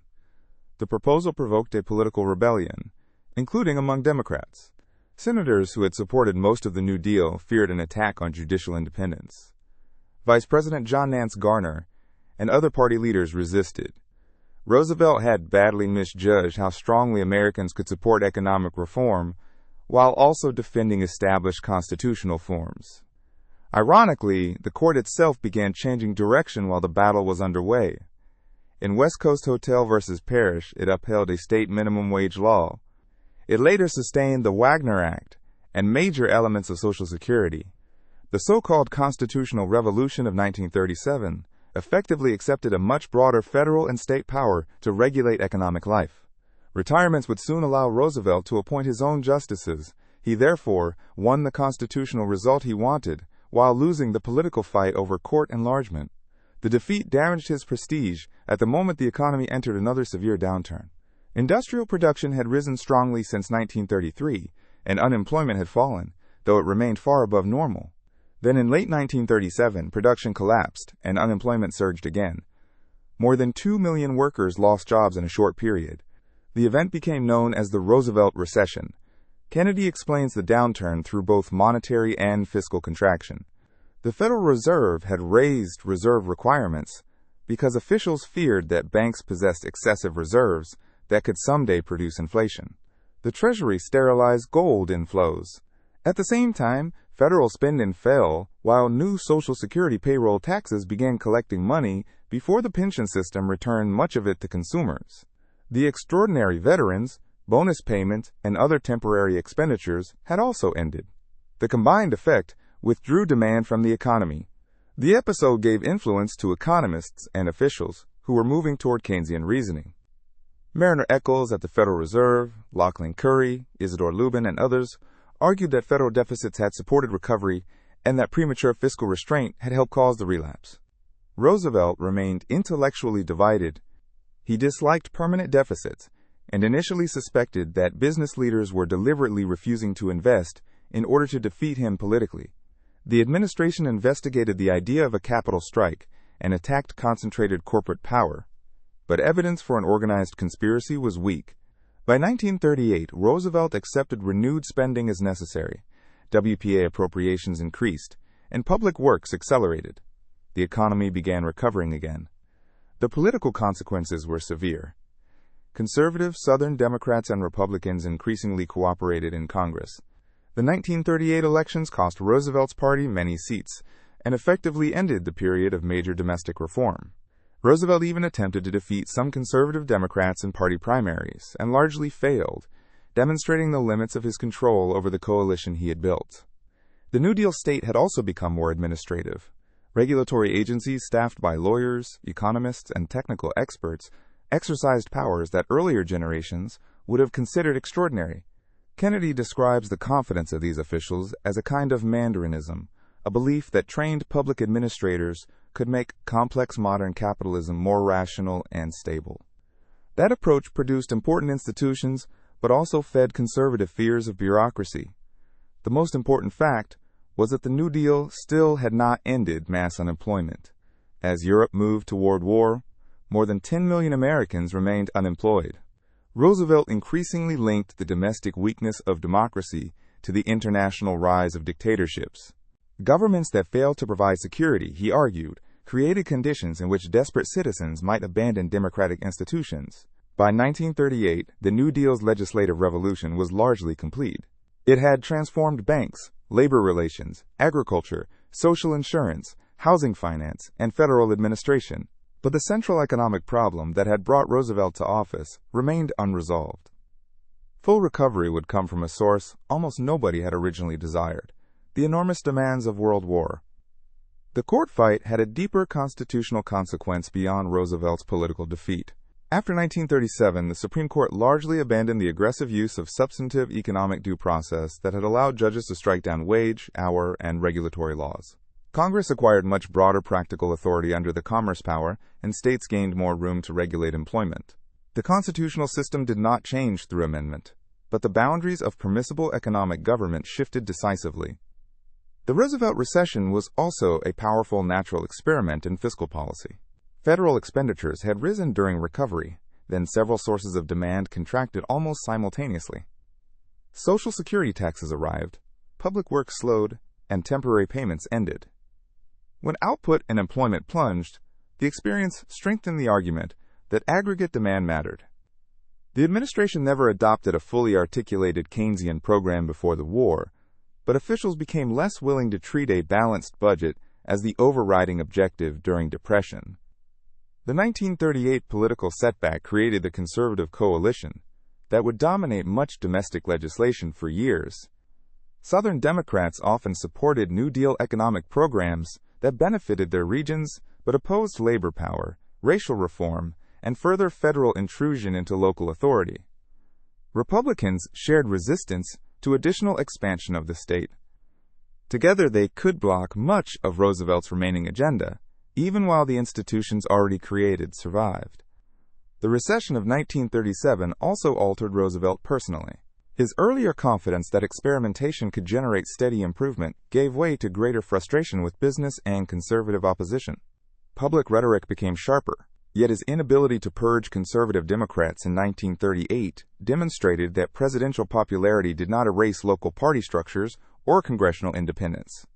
The proposal provoked a political rebellion, including among Democrats. Senators who had supported most of the New Deal feared an attack on judicial independence. Vice President John Nance Garner and other party leaders resisted. Roosevelt had badly misjudged how strongly Americans could support economic reform, while also defending established constitutional forms. Ironically, the court itself began changing direction while the battle was underway. In West Coast Hotel versus Parrish, it upheld a state minimum wage law. It later sustained the Wagner Act and major elements of Social Security. The so-called Constitutional Revolution of 1937 effectively accepted a much broader federal and state power to regulate economic life. Retirements would soon allow Roosevelt to appoint his own justices. He therefore won the constitutional result he wanted, while losing the political fight over court enlargement. The defeat damaged his prestige at the moment the economy entered another severe downturn. Industrial production had risen strongly since 1933, and unemployment had fallen, though it remained far above normal. Then in late 1937, production collapsed, and unemployment surged again. More than 2 million workers lost jobs in a short period. The event became known as the Roosevelt recession. Kennedy explains the downturn through both monetary and fiscal contraction. The Federal Reserve had raised reserve requirements because officials feared that banks possessed excessive reserves that could someday produce inflation. The Treasury sterilized gold inflows. At the same time, federal spending fell, while new Social Security payroll taxes began collecting money before the pension system returned much of it to consumers. The extraordinary veterans, bonus payments, and other temporary expenditures had also ended. The combined effect withdrew demand from the economy. The episode gave influence to economists and officials who were moving toward Keynesian reasoning. Mariner Eccles at the Federal Reserve, Lachlan Curry, Isidore Lubin, and others argued that federal deficits had supported recovery and that premature fiscal restraint had helped cause the relapse. Roosevelt remained intellectually divided. He disliked permanent deficits and initially suspected that business leaders were deliberately refusing to invest in order to defeat him politically. The administration investigated the idea of a capital strike and attacked concentrated corporate power, but evidence for an organized conspiracy was weak. By 1938, Roosevelt accepted renewed spending as necessary. WPA appropriations increased, and public works accelerated. The economy began recovering again. The political consequences were severe. Conservative Southern Democrats and Republicans increasingly cooperated in Congress. The 1938 elections cost Roosevelt's party many seats and effectively ended the period of major domestic reform. Roosevelt even attempted to defeat some conservative Democrats in party primaries and largely failed, demonstrating the limits of his control over the coalition he had built. The New Deal state had also become more administrative. Regulatory agencies staffed by lawyers, economists, and technical experts exercised powers that earlier generations would have considered extraordinary. Kennedy describes the confidence of these officials as a kind of Mandaриnism, a belief that trained public administrators could make complex modern capitalism more rational and stable. That approach produced important institutions, but also fed conservative fears of bureaucracy. The most important fact was that the New Deal still had not ended mass unemployment. As Europe moved toward war, more than 10 million Americans remained unemployed. Roosevelt increasingly linked the domestic weakness of democracy to the international rise of dictatorships. Governments that failed to provide security, he argued, created conditions in which desperate citizens might abandon democratic institutions. By 1938, the New Deal's legislative revolution was largely complete. It had transformed banks, labor relations, agriculture, social insurance, housing finance, and federal administration. But the central economic problem that had brought Roosevelt to office remained unresolved. Full recovery would come from a source almost nobody had originally desired: the enormous demands of World War. The court fight had a deeper constitutional consequence beyond Roosevelt's political defeat. After 1937, the Supreme Court largely abandoned the aggressive use of substantive economic due process that had allowed judges to strike down wage, hour, and regulatory laws. Congress acquired much broader practical authority under the Commerce Power, and states gained more room to regulate employment. The constitutional system did not change through amendment, but the boundaries of permissible economic government shifted decisively. The Roosevelt recession was also a powerful natural experiment in fiscal policy. Federal expenditures had risen during recovery, then several sources of demand contracted almost simultaneously. Social Security taxes arrived, public work slowed, and temporary payments ended. When output and employment plunged, the experience strengthened the argument that aggregate demand mattered. The administration never adopted a fully articulated Keynesian program before the war, but officials became less willing to treat a balanced budget as the overriding objective during Depression. The 1938 political setback created the conservative coalition that would dominate much domestic legislation for years. Southern Democrats often supported New Deal economic programs that benefited their regions but opposed labor power, racial reform, and further federal intrusion into local authority. Republicans shared resistance to additional expansion of the state. Together they could block much of Roosevelt's remaining agenda, even while the institutions already created survived. The recession of 1937 also altered Roosevelt personally. His earlier confidence that experimentation could generate steady improvement gave way to greater frustration with business and conservative opposition. Public rhetoric became sharper, yet his inability to purge conservative Democrats in 1938 demonstrated that presidential popularity did not erase local party structures or congressional independence.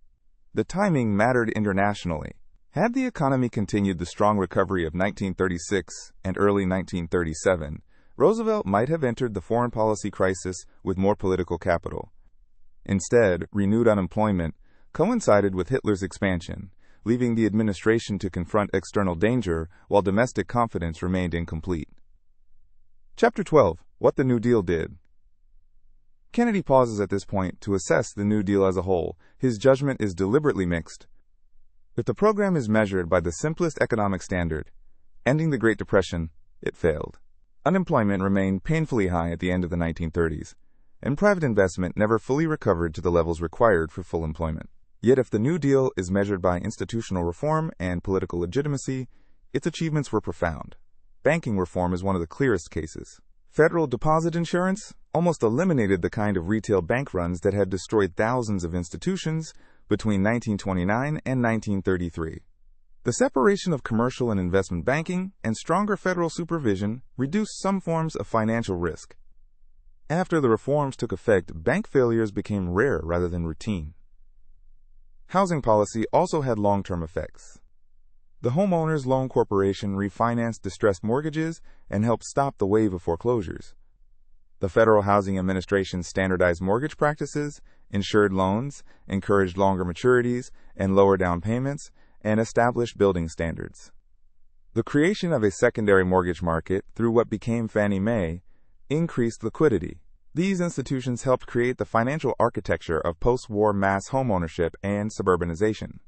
The timing mattered internationally. Had the economy continued the strong recovery of 1936 and early 1937, Roosevelt might have entered the foreign policy crisis with more political capital. Instead, renewed unemployment coincided with Hitler's expansion, leaving the administration to confront external danger while domestic confidence remained incomplete. Chapter 12. What the New Deal Did. Kennedy pauses at this point to assess the New Deal as a whole. His judgment is deliberately mixed. If the program is measured by the simplest economic standard, ending the Great Depression, it failed. Unemployment remained painfully high at the end of the 1930s, and private investment never fully recovered to the levels required for full employment. Yet if the New Deal is measured by institutional reform and political legitimacy, its achievements were profound. Banking reform is one of the clearest cases. Federal deposit insurance almost eliminated the kind of retail bank runs that had destroyed thousands of institutions between 1929 and 1933. The separation of commercial and investment banking and stronger federal supervision reduced some forms of financial risk. After the reforms took effect, bank failures became rare rather than routine. Housing policy also had long-term effects. The Homeowners Loan Corporation refinanced distressed mortgages and helped stop the wave of foreclosures. The Federal Housing Administration standardized mortgage practices, insured loans, encouraged longer maturities and lower down payments, and established building standards. The creation of a secondary mortgage market through what became Fannie Mae increased liquidity. These institutions helped create the financial architecture of post-war mass homeownership and suburbanization.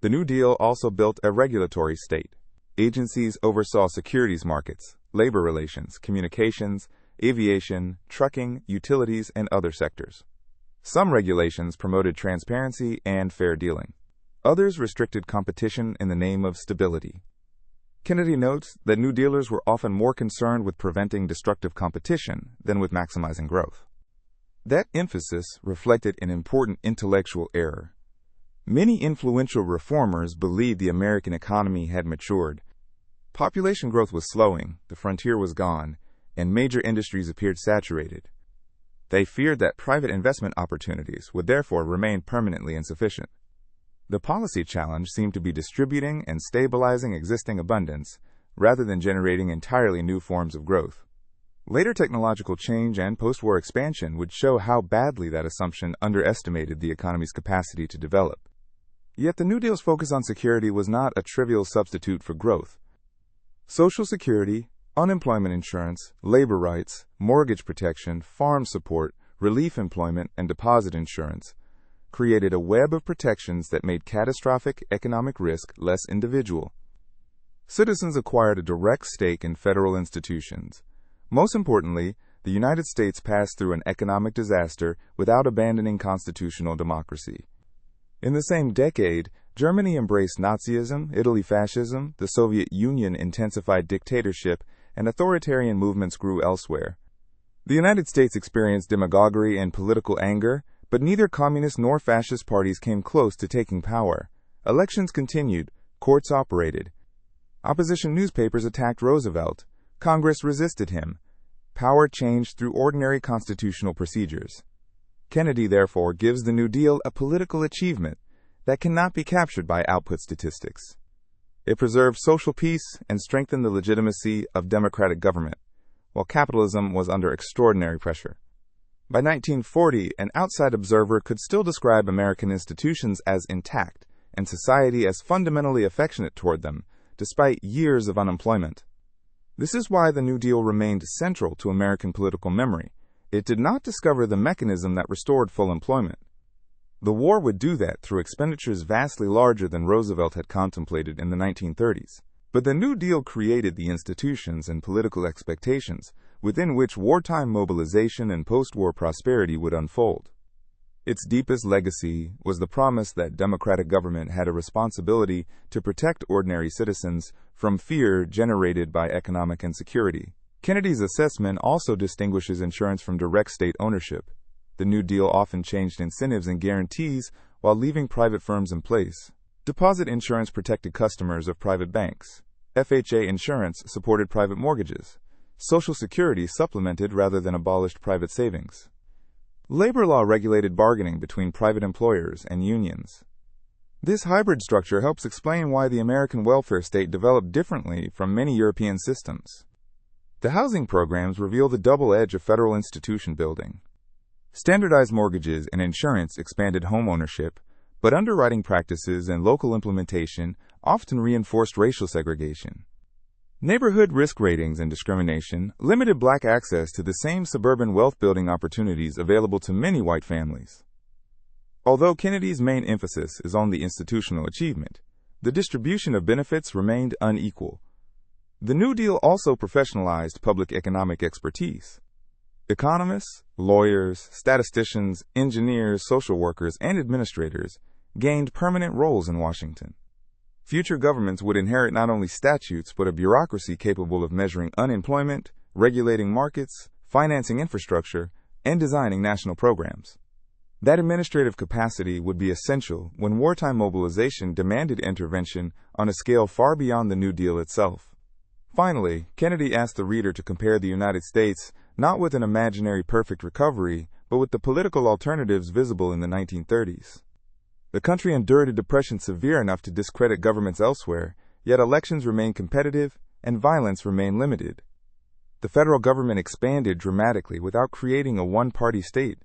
The New Deal also built a regulatory state. Agencies oversaw securities markets, labor relations, communications, aviation, trucking, utilities, and other sectors. Some regulations promoted transparency and fair dealing. Others restricted competition in the name of stability. Kennedy notes that New Dealers were often more concerned with preventing destructive competition than with maximizing growth. That emphasis reflected an important intellectual error. Many influential reformers believed the American economy had matured. Population growth was slowing, the frontier was gone, and major industries appeared saturated. They feared that private investment opportunities would therefore remain permanently insufficient. The policy challenge seemed to be distributing and stabilizing existing abundance rather than generating entirely new forms of growth. Later technological change and post-war expansion would show how badly that assumption underestimated the economy's capacity to develop. Yet the New Deal's focus on security was not a trivial substitute for growth. Social security, unemployment insurance, labor rights, mortgage protection, farm support, relief employment, and deposit insurance created a web of protections that made catastrophic economic risk less individual. Citizens acquired a direct stake in federal institutions. Most importantly, the United States passed through an economic disaster without abandoning constitutional democracy. In the same decade, Germany embraced Nazism, Italy fascism, the Soviet Union intensified dictatorship, and authoritarian movements grew elsewhere. The United States experienced demagoguery and political anger, but neither communist nor fascist parties came close to taking power. Elections continued, courts operated. Opposition newspapers attacked Roosevelt. Congress resisted him. Power changed through ordinary constitutional procedures. Kennedy, therefore, gives the New Deal a political achievement that cannot be captured by output statistics. It preserved social peace and strengthened the legitimacy of democratic government, while capitalism was under extraordinary pressure. By 1940, an outside observer could still describe American institutions as intact and society as fundamentally affectionate toward them, despite years of unemployment. This is why the New Deal remained central to American political memory. It did not discover the mechanism that restored full employment. The war would do that through expenditures vastly larger than Roosevelt had contemplated in the 1930s. But the New Deal created the institutions and political expectations within which wartime mobilization and post-war prosperity would unfold. Its deepest legacy was the promise that democratic government had a responsibility to protect ordinary citizens from fear generated by economic insecurity. Kennedy's assessment also distinguishes insurance from direct state ownership. The New Deal often changed incentives and guarantees while leaving private firms in place. Deposit insurance protected customers of private banks. FHA insurance supported private mortgages. Social Security supplemented rather than abolished private savings. Labor law regulated bargaining between private employers and unions. This hybrid structure helps explain why the American welfare state developed differently from many European systems. The housing programs reveal the double edge of federal institution building. Standardized mortgages and insurance expanded home ownership, but underwriting practices and local implementation often reinforced racial segregation. Neighborhood risk ratings and discrimination limited black access to the same suburban wealth-building opportunities available to many white families. Although Kennedy's main emphasis is on the institutional achievement, the distribution of benefits remained unequal. The New Deal also professionalized public economic expertise. Economists, lawyers, statisticians, engineers, social workers, and administrators gained permanent roles in Washington. Future governments would inherit not only statutes but a bureaucracy capable of measuring unemployment, regulating markets, financing infrastructure, and designing national programs. That administrative capacity would be essential when wartime mobilization demanded intervention on a scale far beyond the New Deal itself. Finally, Kennedy asked the reader to compare the United States not with an imaginary perfect recovery, but with the political alternatives visible in the 1930s. The country endured a depression severe enough to discredit governments elsewhere, yet elections remained competitive and violence remained limited. The federal government expanded dramatically without creating a one-party state.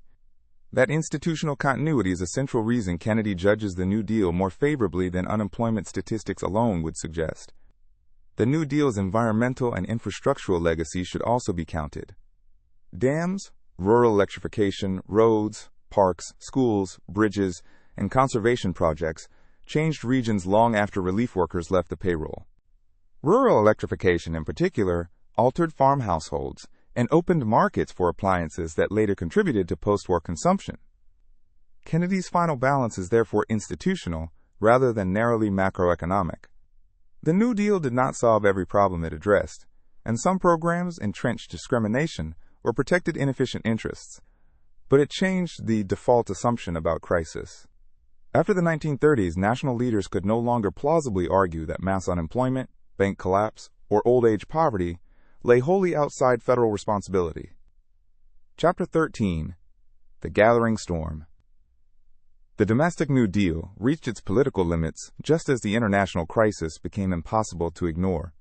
That institutional continuity is a central reason Kennedy judges the New Deal more favorably than unemployment statistics alone would suggest. The New Deal's environmental and infrastructural legacy should also be counted. Dams, rural electrification, roads, parks, schools, bridges, and conservation projects changed regions long after relief workers left the payroll. Rural electrification, in particular, altered farm households and opened markets for appliances that later contributed to post-war consumption. Kennedy's final balance is therefore institutional rather than narrowly macroeconomic. The New Deal did not solve every problem it addressed, and some programs entrenched discrimination or protected inefficient interests, but it changed the default assumption about crisis. After the 1930s, national leaders could no longer plausibly argue that mass unemployment, bank collapse, or old age poverty lay wholly outside federal responsibility. Chapter 13. The Gathering Storm. The domestic New Deal reached its political limits just as the international crisis became impossible to ignore.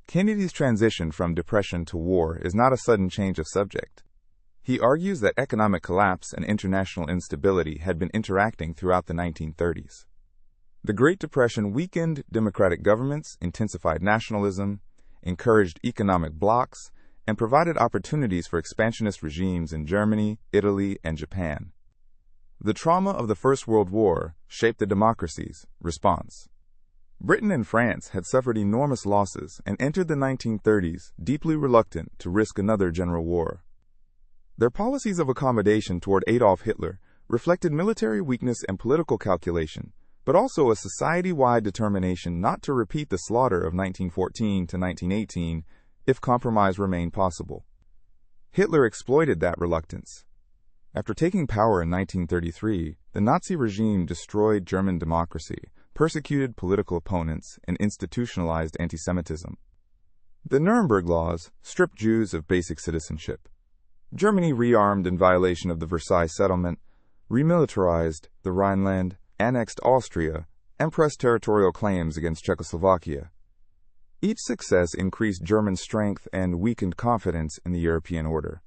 Kennedy's transition from depression to war is not a sudden change of subject. He argues that economic collapse and international instability had been interacting throughout the 1930s. The Great Depression weakened democratic governments, intensified nationalism, encouraged economic blocs, and provided opportunities for expansionist regimes in Germany, Italy, and Japan. The trauma of the First World War shaped the democracy's response. Britain and France had suffered enormous losses and entered the 1930s deeply reluctant to risk another general war. Their policies of accommodation toward Adolf Hitler reflected military weakness and political calculation, but also a society-wide determination not to repeat the slaughter of 1914 to 1918 if compromise remained possible. Hitler exploited that reluctance. After taking power in 1933, the Nazi regime destroyed German democracy, persecuted political opponents, and institutionalized anti-Semitism. The Nuremberg Laws stripped Jews of basic citizenship. Germany rearmed in violation of the Versailles Settlement, remilitarized the Rhineland, annexed Austria, and pressed territorial claims against Czechoslovakia. Each success increased German strength and weakened confidence in the European order.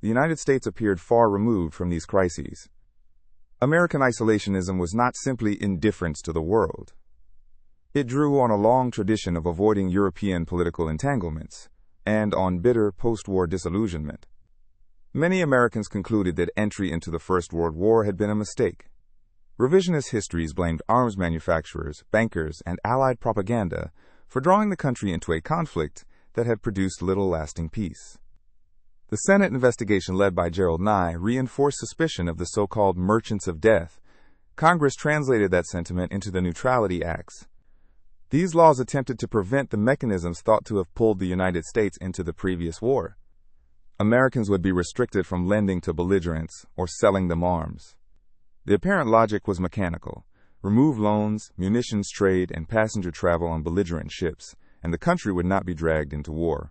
The United States appeared far removed from these crises. American isolationism was not simply indifference to the world. It drew on a long tradition of avoiding European political entanglements and on bitter post-war disillusionment. Many Americans concluded that entry into the First World War had been a mistake. Revisionist histories blamed arms manufacturers, bankers, and Allied propaganda for drawing the country into a conflict that had produced little lasting peace. The Senate investigation led by Gerald Nye reinforced suspicion of the so-called merchants of death. Congress translated that sentiment into the Neutrality Acts. These laws attempted to prevent the mechanisms thought to have pulled the United States into the previous war. Americans would be restricted from lending to belligerents or selling them arms. The apparent logic was mechanical. Remove loans, munitions trade, and passenger travel on belligerent ships, and the country would not be dragged into war.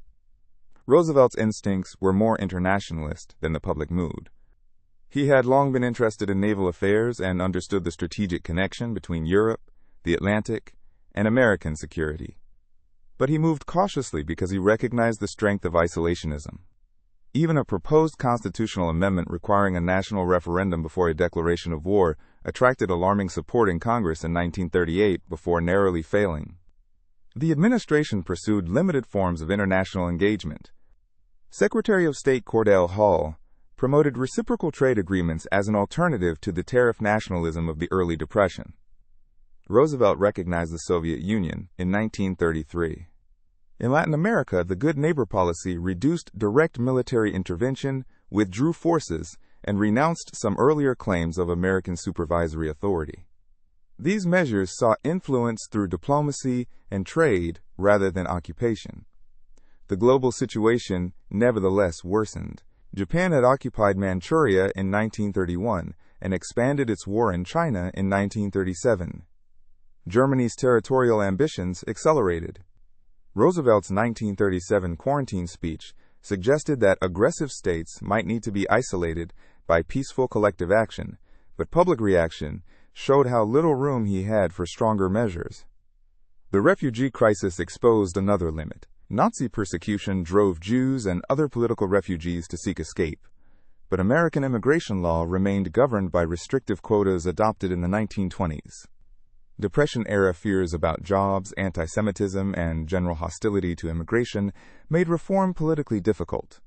Roosevelt's instincts were more internationalist than the public mood. He had long been interested in naval affairs and understood the strategic connection between Europe, the Atlantic, and American security. But he moved cautiously because he recognized the strength of isolationism. Even a proposed constitutional amendment requiring a national referendum before a declaration of war attracted alarming support in Congress in 1938 before narrowly failing. The administration pursued limited forms of international engagement. Secretary of State Cordell Hull promoted reciprocal trade agreements as an alternative to the tariff nationalism of the early Depression. Roosevelt recognized the Soviet Union in 1933. In Latin America, the Good Neighbor policy reduced direct military intervention, withdrew forces, and renounced some earlier claims of American supervisory authority. These measures saw influence through diplomacy and trade rather than occupation. The global situation nevertheless worsened. Japan had occupied Manchuria in 1931 and expanded its war in China in 1937. Germany's territorial ambitions accelerated. Roosevelt's 1937 quarantine speech suggested that aggressive states might need to be isolated by peaceful collective action, but public reaction showed how little room he had for stronger measures. The refugee crisis exposed another limit. Nazi persecution drove Jews and other political refugees to seek escape, but American immigration law remained governed by restrictive quotas adopted in the 1920s. Depression-era fears about jobs, anti-Semitism, and general hostility to immigration made reform politically difficult.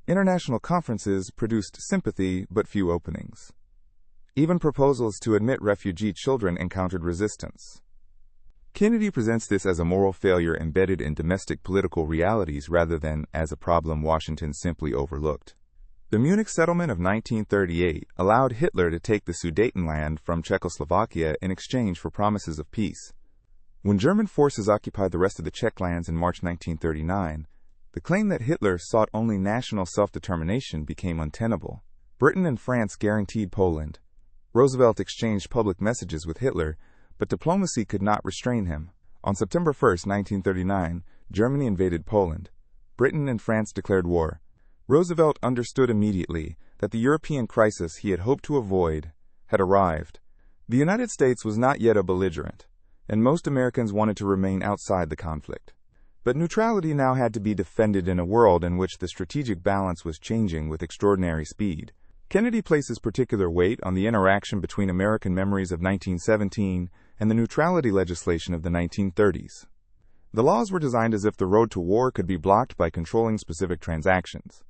International conferences produced sympathy but few openings. Even proposals to admit refugee children encountered resistance. Kennedy presents this as a moral failure embedded in domestic political realities rather than as a problem Washington simply overlooked. The Munich settlement of 1938 allowed Hitler to take the Sudetenland from Czechoslovakia in exchange for promises of peace. When German forces occupied the rest of the Czech lands in March 1939, the claim that Hitler sought only national self-determination became untenable. Britain and France guaranteed Poland. Roosevelt exchanged public messages with Hitler, but diplomacy could not restrain him. On September 1, 1939, Germany invaded Poland. Britain and France declared war. Roosevelt understood immediately that the European crisis he had hoped to avoid had arrived. The United States was not yet a belligerent, and most Americans wanted to remain outside the conflict. But neutrality now had to be defended in a world in which the strategic balance was changing with extraordinary speed. Kennedy places particular weight on the interaction between American memories of 1917 and the neutrality legislation of the 1930s. The laws were designed as if the road to war could be blocked by controlling specific transactions.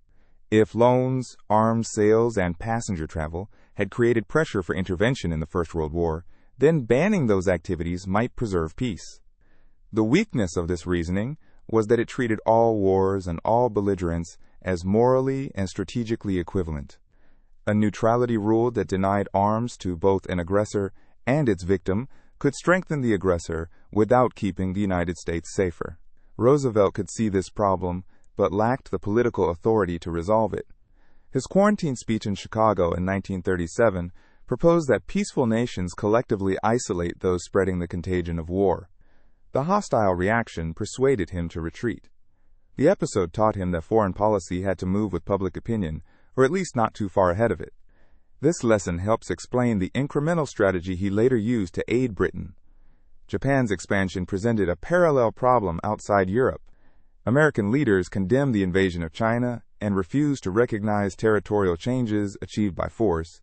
If loans, arms sales, and passenger travel had created pressure for intervention in the First World War, then banning those activities might preserve peace. The weakness of this reasoning was that it treated all wars and all belligerents as morally and strategically equivalent. A neutrality rule that denied arms to both an aggressor and its victim could strengthen the aggressor without keeping the United States safer. Roosevelt could see this problem, but lacked the political authority to resolve it. His quarantine speech in Chicago in 1937 proposed that peaceful nations collectively isolate those spreading the contagion of war. The hostile reaction persuaded him to retreat. The episode taught him that foreign policy had to move with public opinion, or at least not too far ahead of it. This lesson helps explain the incremental strategy he later used to aid Britain. Japan's expansion presented a parallel problem outside Europe. American leaders condemned the invasion of China and refused to recognize territorial changes achieved by force,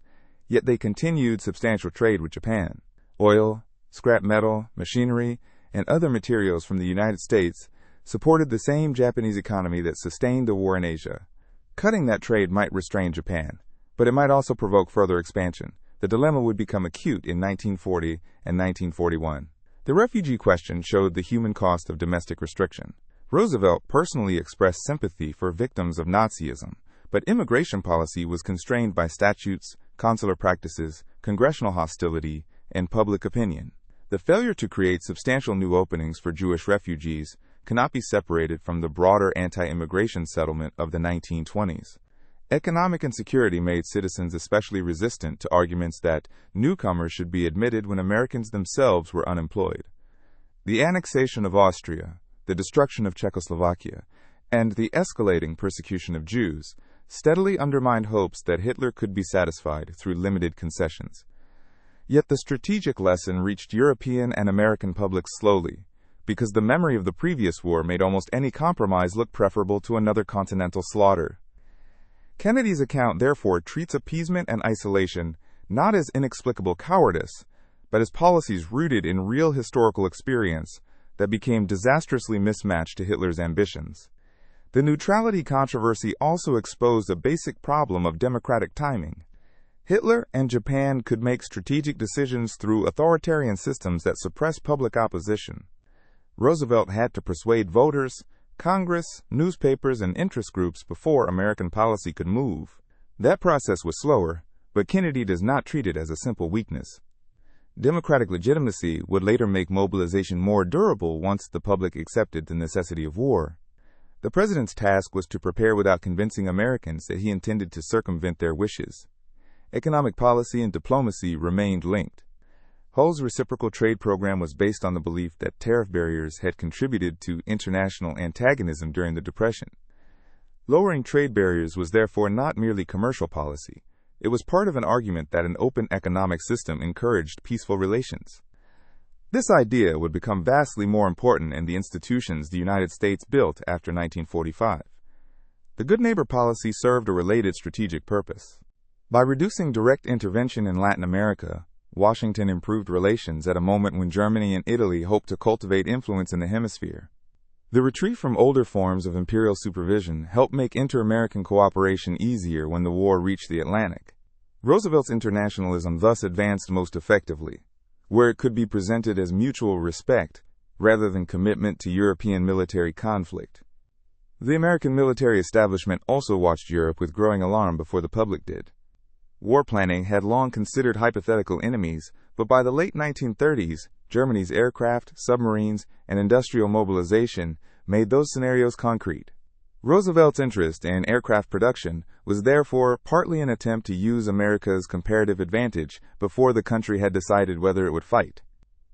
yet they continued substantial trade with Japan. Oil, scrap metal, machinery, and other materials from the United States supported the same Japanese economy that sustained the war in Asia. Cutting that trade might restrain Japan, but it might also provoke further expansion. The dilemma would become acute in 1940 and 1941. The refugee question showed the human cost of domestic restriction. Roosevelt personally expressed sympathy for victims of Nazism, but immigration policy was constrained by statutes, consular practices, congressional hostility, and public opinion. The failure to create substantial new openings for Jewish refugees cannot be separated from the broader anti-immigration settlement of the 1920s. Economic insecurity made citizens especially resistant to arguments that newcomers should be admitted when Americans themselves were unemployed. The annexation of Austria, the destruction of Czechoslovakia, and the escalating persecution of Jews steadily undermined hopes that Hitler could be satisfied through limited concessions. Yet the strategic lesson reached European and American publics slowly, because the memory of the previous war made almost any compromise look preferable to another continental slaughter. Kennedy's account therefore treats appeasement and isolation not as inexplicable cowardice, but as policies rooted in real historical experience that became disastrously mismatched to Hitler's ambitions. The neutrality controversy also exposed a basic problem of democratic timing. Hitler and Japan could make strategic decisions through authoritarian systems that suppress public opposition. Roosevelt had to persuade voters, Congress, newspapers, and interest groups before American policy could move. That process was slower, but Kennedy does not treat it as a simple weakness. Democratic legitimacy would later make mobilization more durable once the public accepted the necessity of war. The president's task was to prepare without convincing Americans that he intended to circumvent their wishes. Economic policy and diplomacy remained linked. Hull's reciprocal trade program was based on the belief that tariff barriers had contributed to international antagonism during the Depression. Lowering trade barriers was therefore not merely commercial policy. It was part of an argument that an open economic system encouraged peaceful relations. This idea would become vastly more important in the institutions the United States built after 1945. The good neighbor policy served a related strategic purpose. By reducing direct intervention in Latin America, Washington improved relations at a moment when Germany and Italy hoped to cultivate influence in the hemisphere. The retreat from older forms of imperial supervision helped make inter-American cooperation easier when the war reached the Atlantic. Roosevelt's internationalism thus advanced most effectively, where it could be presented as mutual respect rather than commitment to European military conflict. The American military establishment also watched Europe with growing alarm before the public did. War planning had long considered hypothetical enemies, but by the late 1930s, Germany's aircraft, submarines, and industrial mobilization made those scenarios concrete. Roosevelt's interest in aircraft production was therefore partly an attempt to use America's comparative advantage before the country had decided whether it would fight.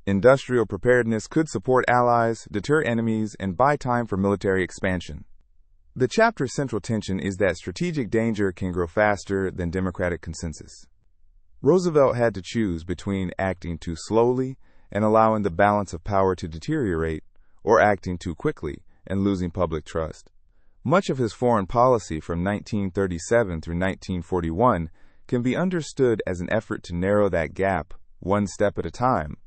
Industrial preparedness could support allies, deter enemies, and buy time for military expansion. The chapter's central tension is that strategic danger can grow faster than democratic consensus. Roosevelt had to choose between acting too slowly and allowing the balance of power to deteriorate, or acting too quickly and losing public trust. Much of his foreign policy from 1937 through 1941 can be understood as an effort to narrow that gap, one step at a time,